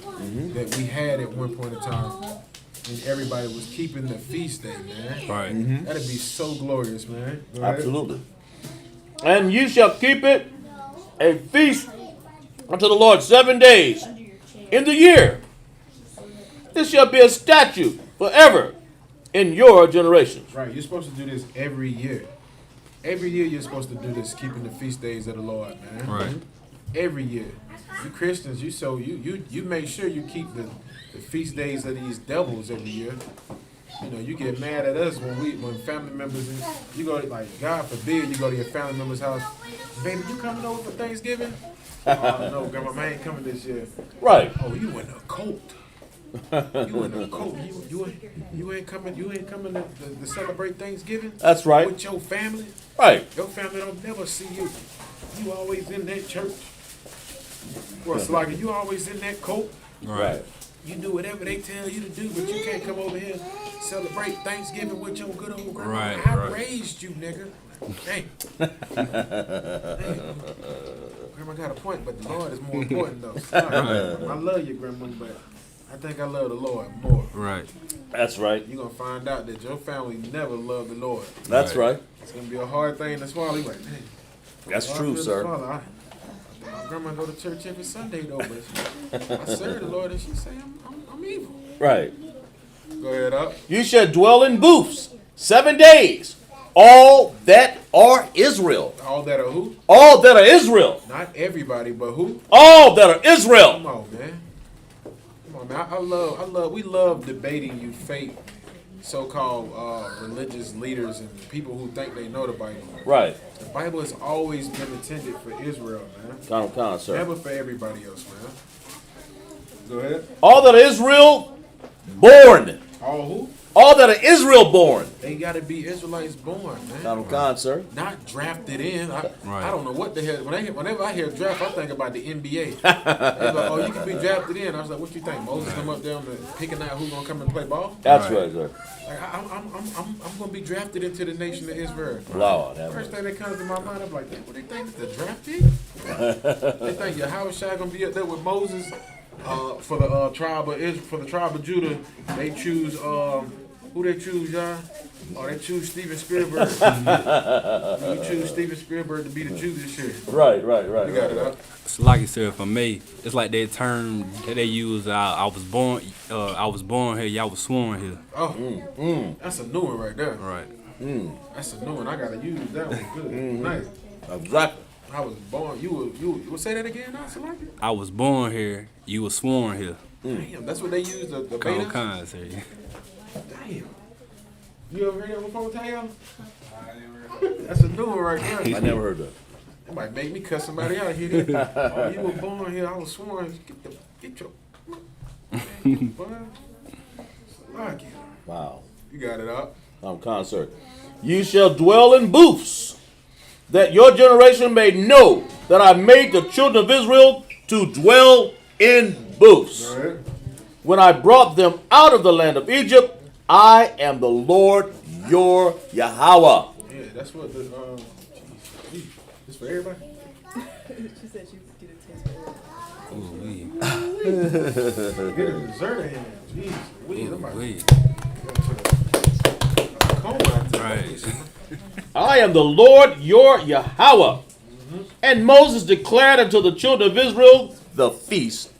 that we had at one point in time. And everybody was keeping the feast day, man. Right. That'd be so glorious, man. Go ahead. Absolutely. And you shall keep it a feast unto the Lord 7 days in the year. This shall be a statute forever in your generations. Right, you're supposed to do this every year. Every year you're supposed to do this, keeping the feast days of the Lord, man. Right. Every year. You Christians, you make sure you keep the feast days of these devils every year. You know, you get mad at us when family members, you go, like, God forbid, you go to your family member's house. Baby, you coming over for Thanksgiving? Oh, no, Grandma, I ain't coming this year. Right. Oh, you in a cult. You in a cult. You ain't coming to celebrate Thanksgiving? That's right. With your family? Right. Your family don't never see you. You always in that church. Well, it's like you always in that cult. Right. You do whatever they tell you to do, but you can't come over here celebrate Thanksgiving with your good old grandma. Right, I right. raised you, nigga. Hey. Grandma got a point, but the Lord is more important, though. I love you, Grandma, but I think I love the Lord more. Right. That's right. You're going to find out that your family never loved the Lord. That's right. It's going to be a hard thing to swallow. You're like, man. That's hard true, pill to sir. swallow. My grandma go to church every Sunday, though, but I serve the Lord, and she say I'm evil. Right. Go ahead, up. You shall dwell in booths 7 days. All that are Israel. All that are who? All that are Israel. Not everybody, but who? All that are Israel. Come on, man. Come on, man. We love debating you fake so-called religious leaders and people who think they know the Bible. Right. The Bible has always been intended for Israel, man. Count on, sir. Never for everybody else, man. Go ahead. All that are Israel born. All who? All that are Israel born. They got to be Israelites born, man. Count on, sir. Not drafted in. I Right. don't know what the hell. Whenever I hear draft, I think about the NBA. They like, oh, you can be drafted in. I was like, what you think? Moses come up there picking out who's gonna come and play ball? That's right, sir. Like, I'm gonna be drafted into the nation of Israel. Lord, have First mercy. thing that comes to my mind, I'm like, what they think is the draft pick? They think Yahushua gonna be up there with Moses for the tribe of Judah. They choose Who they choose, y'all? Oh, they choose Steven Spielberg. You choose Steven Spielberg to be the Jew this year. Right. You got it up. It's like, sir, for me, it's like that term that they use. I was born here. Y'all was sworn here. Oh, that's a new one right there. Right. That's a new one. I gotta use that one. Good. Nice. Exactly. I was born. You would say that again? I like it. I was born here. You was sworn here. Damn, that's what they use the All beta. kinds here. Damn. You ever heard that before, Taylor? That's a new one right there. I never heard that. It might make me cuss somebody out here. Oh, you were born here. I was sworn. Get your. Boy. Like it. Wow. You got it up. Concert. You shall dwell in booths, that your generation may know that I made the children of Israel to dwell in booths. All right. When I brought them out of the land of Egypt, I am the Lord your Yahweh. Yeah, that's what the. It's for everybody. She said she would get a test for everybody. Get a dessert in here. Jeez, weed. I'm about to comb out there. Right. I am the Lord your Yahweh. And Moses declared unto the children of Israel the feast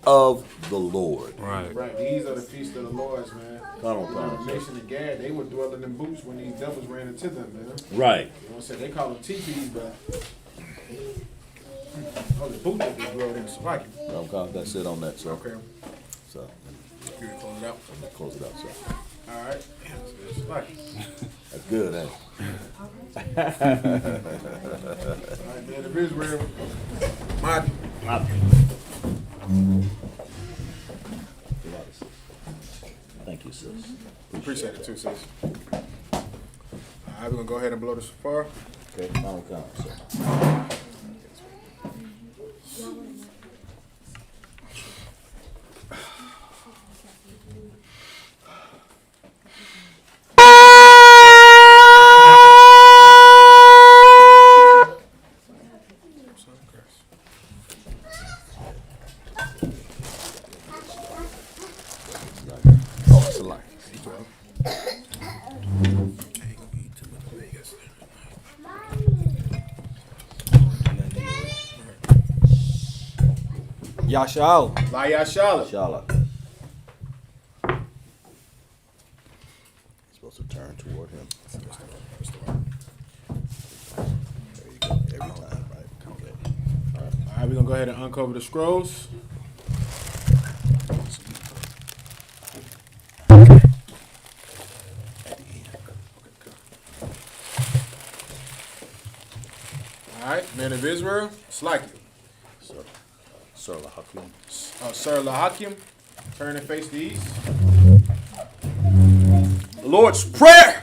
of the Lord. Right. Right, these are the feasts of the Lord's, man. Come on, The nation of Gad, they were dwelling in booths when these devils ran into them, man. Right. You know what I'm saying? They call them teepees, but oh, the booth that they dwelled in Slovakia. That's it on that, sir. Okay, So, you can close it out. close it out, sir. All right. It's Slovakia. That's good, eh? All right, man. If Israel, my Thank you, sis. appreciate it too, sis. All right, we're gonna go ahead and blow the shofar. Okay, final count, sir. Oh, it's a lot. Yashal. Laya Shala. Inshallah. Supposed to turn toward him. There you go. Every time, right? Okay. All right, we're gonna go ahead and uncover the scrolls. All right, men of Israel, it's like it. Sir Lahakim. Sir Lahakim, turn and face the east. The Lord's Prayer.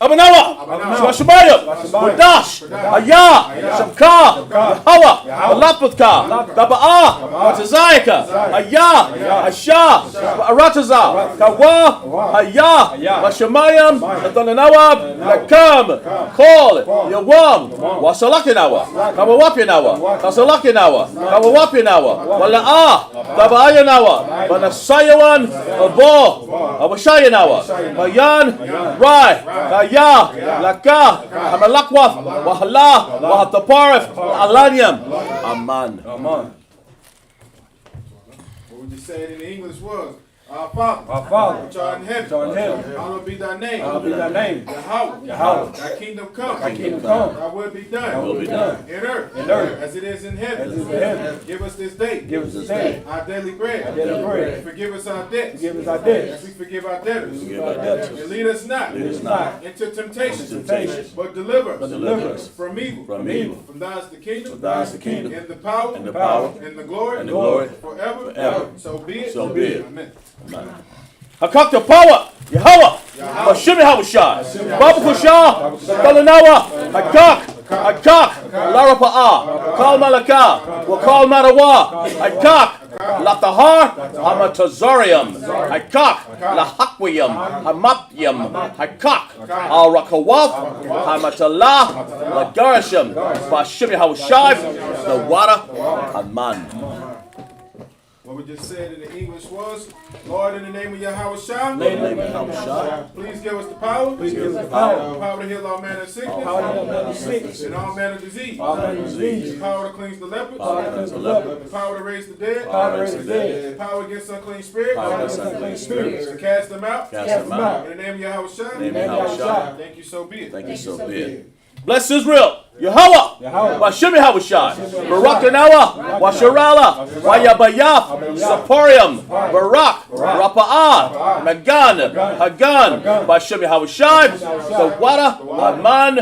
Abanawa. Shemashemaya. Wadash. Ayah. Shamka. Yahweh. Alapatka. Taba'ah. Batazayaka. Ayah. Asha. Arataza. Kawa. Ayah. Mashemayam. Adananawab. Lakam. Call. Yawam. Wasalakinawa. Kawawapinawa. Kasalakinawa. Kawawapinawa. Wala'ah. Taba'ayanawa. Banasayawan. Abo. Abashayanawa. Mayan. Rai. Ya, Laka, Hamalakwath, Wahala, Wahataparif, Alaniam. Aman. What we just said in the English was, Our Father, which art in heaven, hallowed be thy name. Yahweh, thy kingdom come. Thy will be done. In earth, as it is in heaven. Give us this day. Our daily bread. And forgive us our debts. As we forgive our debtors. And lead us not into temptation. But deliver us from evil. From thine is the kingdom. And the power. And the glory. Forever. So be it. Amen. Hakak the power, Yahweh, Hashimi Hawashai, Babu Kusha, Balanawa, Hakak, Larapaa, Kal Malaka, Wakal Marawa, Hakak, Latahar, Hamatazarium, Hakak, Lahakwium, Hamapyum, Hakak, Al Rakawaf, Hamatala, Lagarashim, Bashimi Hawashai, the Wada, Aman. What we just said in the English was, Lord, in the name of Yahweh Shah, please give us the power. Please give us the power to heal all manner of sickness. And all manner of disease. The power to cleanse the lepers. The power to raise the dead. The power against unclean spirits. To cast them out. In the name of Yahweh Shah. Thank you, so be it. Thank you, so be it. Bless Israel. Yahweh. Washim Yahushai. Barak Danawa. Washarala. Wayabayaf. Saporium. Barak. Rapa'ah. Magan. Hagan. Washim Yahushai. Sawada. Aman.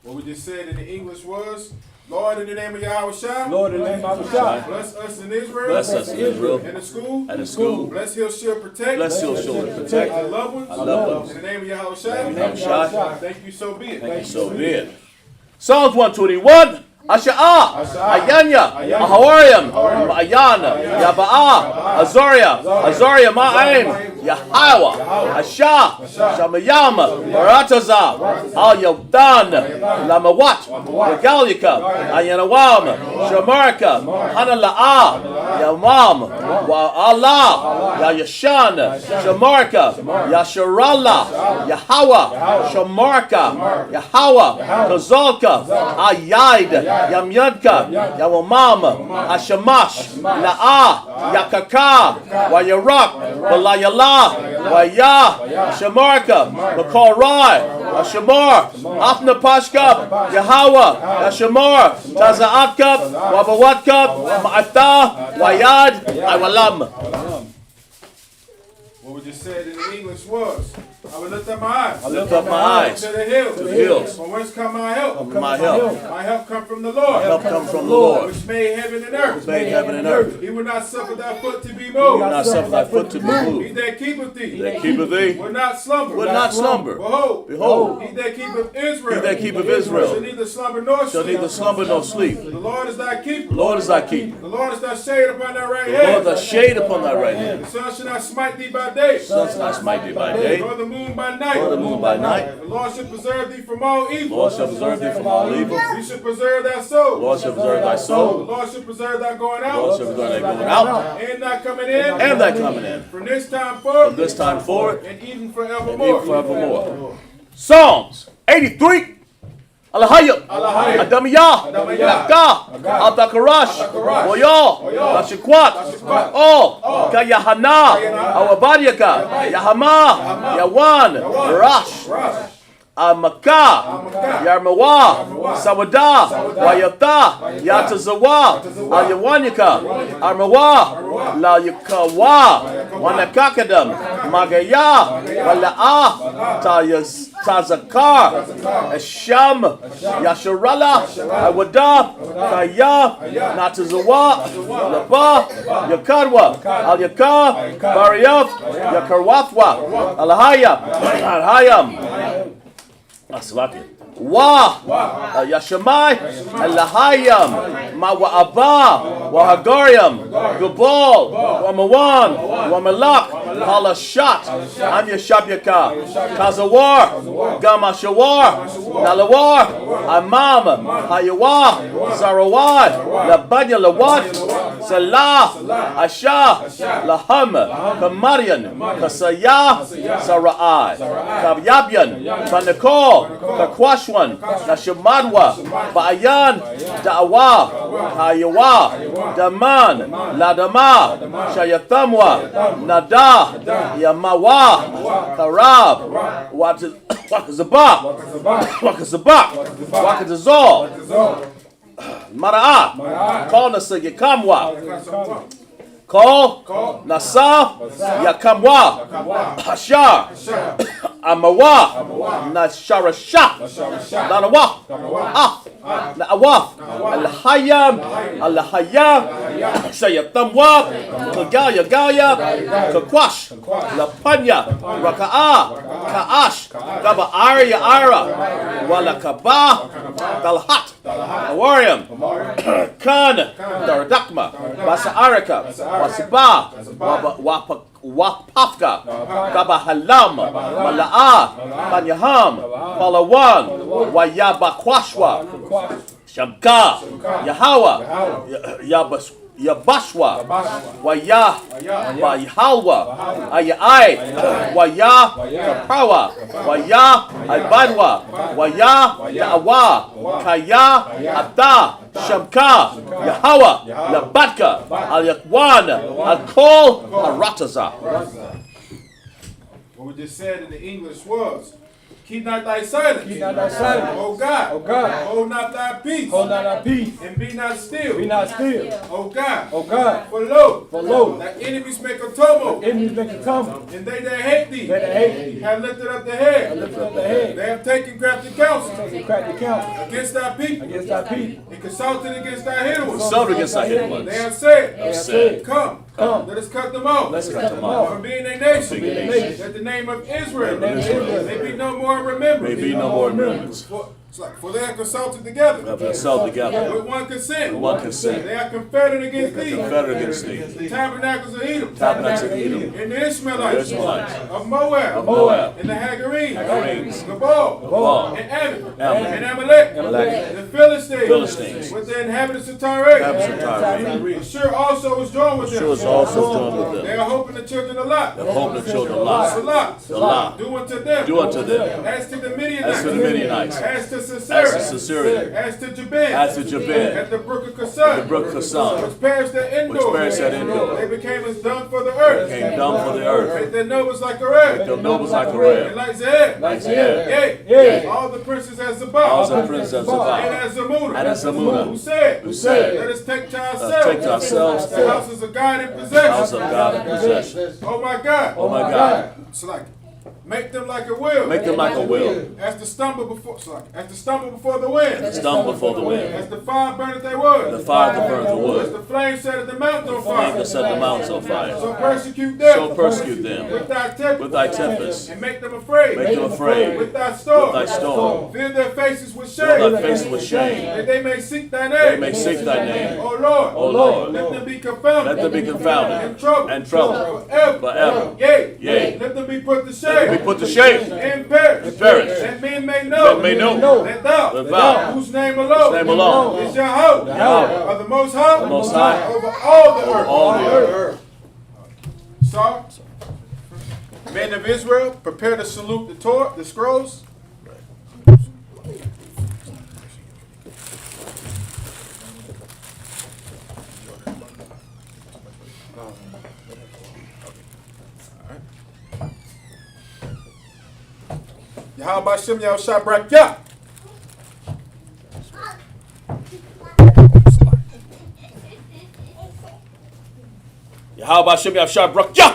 What we just said in the English was, Lord, in the name of Yahweh Shah. Lord, in the name of Yahweh Shah. Bless us in Israel. Bless us in Israel. And the school. And the school. Bless He'll shield protect. Bless He'll shield protect. Our loved ones. Our loved ones. In the name of Yahweh Shah. In the name of Yahweh. Thank you, so be it. Thank you, so be it. Psalms 121. Asha'ah, Ayanya, Ahawariam, Ma'ayana, Yaba'ah, Azaria, Ma'aim, Yahawah, Asha, Shamayama, Baratazah, Al Yodan, Lamawat, Regalika, Ayanawam, Shamarka, Hanala'ah, Yamam, Wa Allah, Yashan, Shamarka, Yasharallah, Yahawa, Shamarka, Yahawa, Kazalka, Ayid, Yamyadka, Yawamam, Ashamash, La'ah, Yakaka, Wayarak, Walayala, Waya, Shamarka, Makorai, Ashamar, Afna Pashka, Yahawa, Ashamar, Tazaatka, Wabawatka, Ma'ata, Wayad, Iwalam. What we just said in the English was, I will lift up my eyes. I lift up my eyes to the hills. to the hills. From whence come my help? My help. My help come from the Lord. Help come from the Lord. Which made heaven and earth. Which made heaven and earth. He will not suffer thy foot to be He will moved. not suffer thy foot to be He moved. that keepeth thee. That keepeth thee Will not slumber. will not slumber. Behold, He that keepeth Israel. he that keepeth Israel Shall neither slumber nor shall sleep. neither slumber nor sleep. The Lord is thy keeper. The Lord is thy keeper. The Lord is thy shade upon thy right The Lord hand. thy shade upon thy right hand. The sun shall not smite thee by day. The sun shall not smite thee by day, Nor the moon by night. nor the moon by night. The Lord shall preserve thee from all The evil. Lord shall preserve thee from all evil. He shall preserve thy soul. The Lord shall preserve thy The soul. Lord shall preserve thy going The Lord out shall preserve thy going out and thy coming in. and thy coming in. From this time forth. From this time forward and even and forevermore. even forevermore. Psalms 83. Alahayim, Adamiyah, Laka, Abdakarash, Boyal, Lashikwat, Oh, Kayahana, Awabadiaka, Yahama, Yawan, Rash, Amaka, Yarmawa, Sawada, Wayata, Yatazawa, Ayawanika, Armawa, La Yukawa, Wanakakadam, Magaya, Wala'a, Tazakar, Asham, Yasharala, Awada, Kaya, Natazawa, Laba, Yakadwa, Al Yakar, Bariyaf, Yakarwathwa, Alahaya, Alhayam. Aslaki. Wa Yashamai Alahayam Mawa'aba Wahagariam Gabal Wamawan Wamalak Halashat Amyashabyaka Kazawar Gamashawar Nalawar Amam Hayawa Zarawad Labanya Lawat Salah Asha Laham Kamarian Kasaya Sarai Kabyabyan Panakol Kakwashwan Nashamadwa Ba'ayan Da'awa Hayawa Daman Ladama Shayathamwa Nada Yamawa Karab Wakazabak Wakazazol Mara'at Call Nasa Yakamwa Call Nasa Yakamwa Hashar Amawa Nasharasha Lanawa Na'awa Al-Hayam Al-Hayam Sayatamwa Kagaya Gaya Kakwash Lapanya Raka'a Ka'ash Gaba Arya Ara Walakaba Dalhat Awariam Khan Daradakma Basa'araka Wasaba Wapafka Gabahalam Mala'a Banyaham Palawan Wayabakwashwa Shamka Yahawa Yabashwa, Waya, Wahalwa, Ayai, Waya, Kapawa, Waya, Ibadwa, Waya, Yaawa, Kaya, Abda, Shamka, Yahawa, Labatka, Al Yakwan, Al Kol, Al Rataza. What we just said in the English was, keep not thy silence. Keep not thy silence. O God. O God. Hold not thy peace. Hold not thy peace. And be not still. Be not still. O God. O God. For lo. For lo. Thy enemies make a tumult. Enemies make a tumble. And they that hate thee. They that hate thee. Have lifted up the head. Lift up the head. They have taken crafty counsel. Take crack the count. Against thy people. Against thy people. And consulted against thy hidden ones. Consulted against thy hidden ones. They have said. Have said, Come. Come. Let us cut them off. Let's cut them off. From being a nation. Being a nation. That the name of Israel. Israel. May be no more remembered. May be no more remembrance. For they are consulted together. Have consulted together. With one consent. With one consent. They are confederate against thee. Confederate against thee. The tabernacles of Edom. Tabernacles of Edom. And the Ishmaelites. The Ishmaelites. Of Moab. Of Moab. And the Hagarenes. Hagarenes. Gabal. Gabal. And Ammon. Ammon. And Amalek. Amalek. The Philistines. Philistines. With the inhabitants of Tyre. Inhabitants of Tyre. Ashur also was joined with them. Ashur was also joined with them. They are hoping the children of Lot. The hope of the children of Lot. Salah. Do unto them. Do unto them. As to the Midianites. As to the Midianites. As to As to Sisera. Sisera. As to Jabin. As to Jabin. At the brook of Kasan. The brook of Kasan. Which perished at Endor. Which perished at Endor. They became as dung for the earth. Came down for the earth. Make their nobles like a red. Make their nobles like a And red. like Zeb. Like Zeb. Yea. All the princes as Zabah. All the princes as Zabah. And as Zamuna. And as Zamuna. Who said. Who said. Let us take to Take to ourselves. ourselves The houses of God in possession. house of God in possession. Oh my God. Oh my God. It's like, make them like a wheel. Make them like a wheel. As to stumble before, as to stumble before the wind. Stumble before the wind. As the fire burneth their wood. The fire that burns the As wood. the flame set the mountain on Flame fire. that set the mountains on fire. So persecute them. So persecute them. With thy tempest. With thy tempest. And make them afraid. Make them afraid. With thy storm. With thy storm. Fill their faces with Fill shame. thy faces with shame. That they may seek thy They name. may seek thy name. O Lord. O Lord. Let them be confounded. Let them be confounded. And trouble. And trouble. Forever. Yea. Yea. Let them be put to Let them be shame. put to shame. And perish. And perish. That men may know. That may know. That thou. That thou. Whose name alone. Whose name alone. Is Yahweh. Yahweh. Of the Most High. The Most High. Over all the earth. All the earth. Sir, men of Israel, prepare to salute the Torah, the scrolls. Yahweh Shem Yahushua Brakya. Yahweh Shem Yahushua Brakya.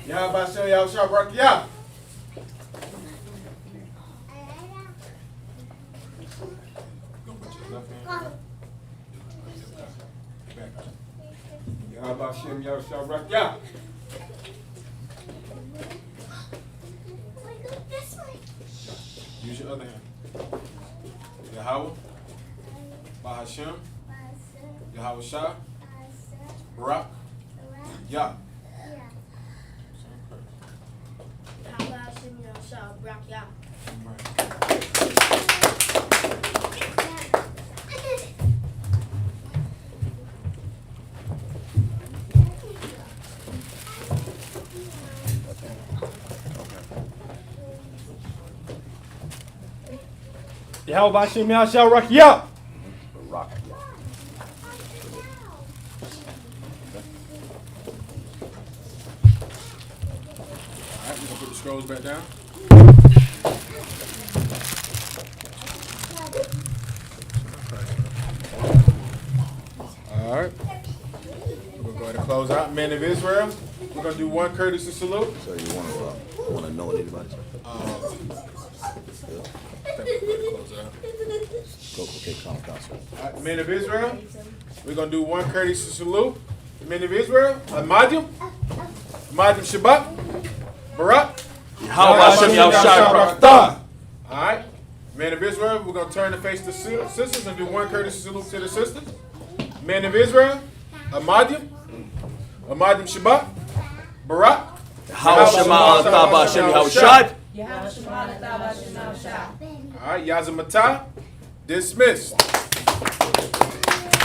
Yahweh Shem Yahushua Brakya. Yahweh Shem Yahushua Brakya. Use your other hand. Yahweh, Bahashem, Yahweh Shah, Barak, Yah. Yahweh Hashem Yahshua Rakia. Alright, we're gonna put the scrolls back down. Alright. We're gonna go ahead and close out. Men of Israel, we're gonna do one courtesy salute. So you want to know anybody? Close it out. Okay, calm down, sir. Alright, men of Israel, we're gonna do one courtesy salute. Men of Israel, Amadim Shabbat, Barak. Yahweh Hashem Yahushua Brakya. Alright. Men of Israel, we're going to turn and face the sisters and do one courtesy salute to the sisters. Men of Israel, Amadim Shabbat, Barak. Yahweh Shema Al Taba Hashem Yahushua All right, Yazamata, dismissed.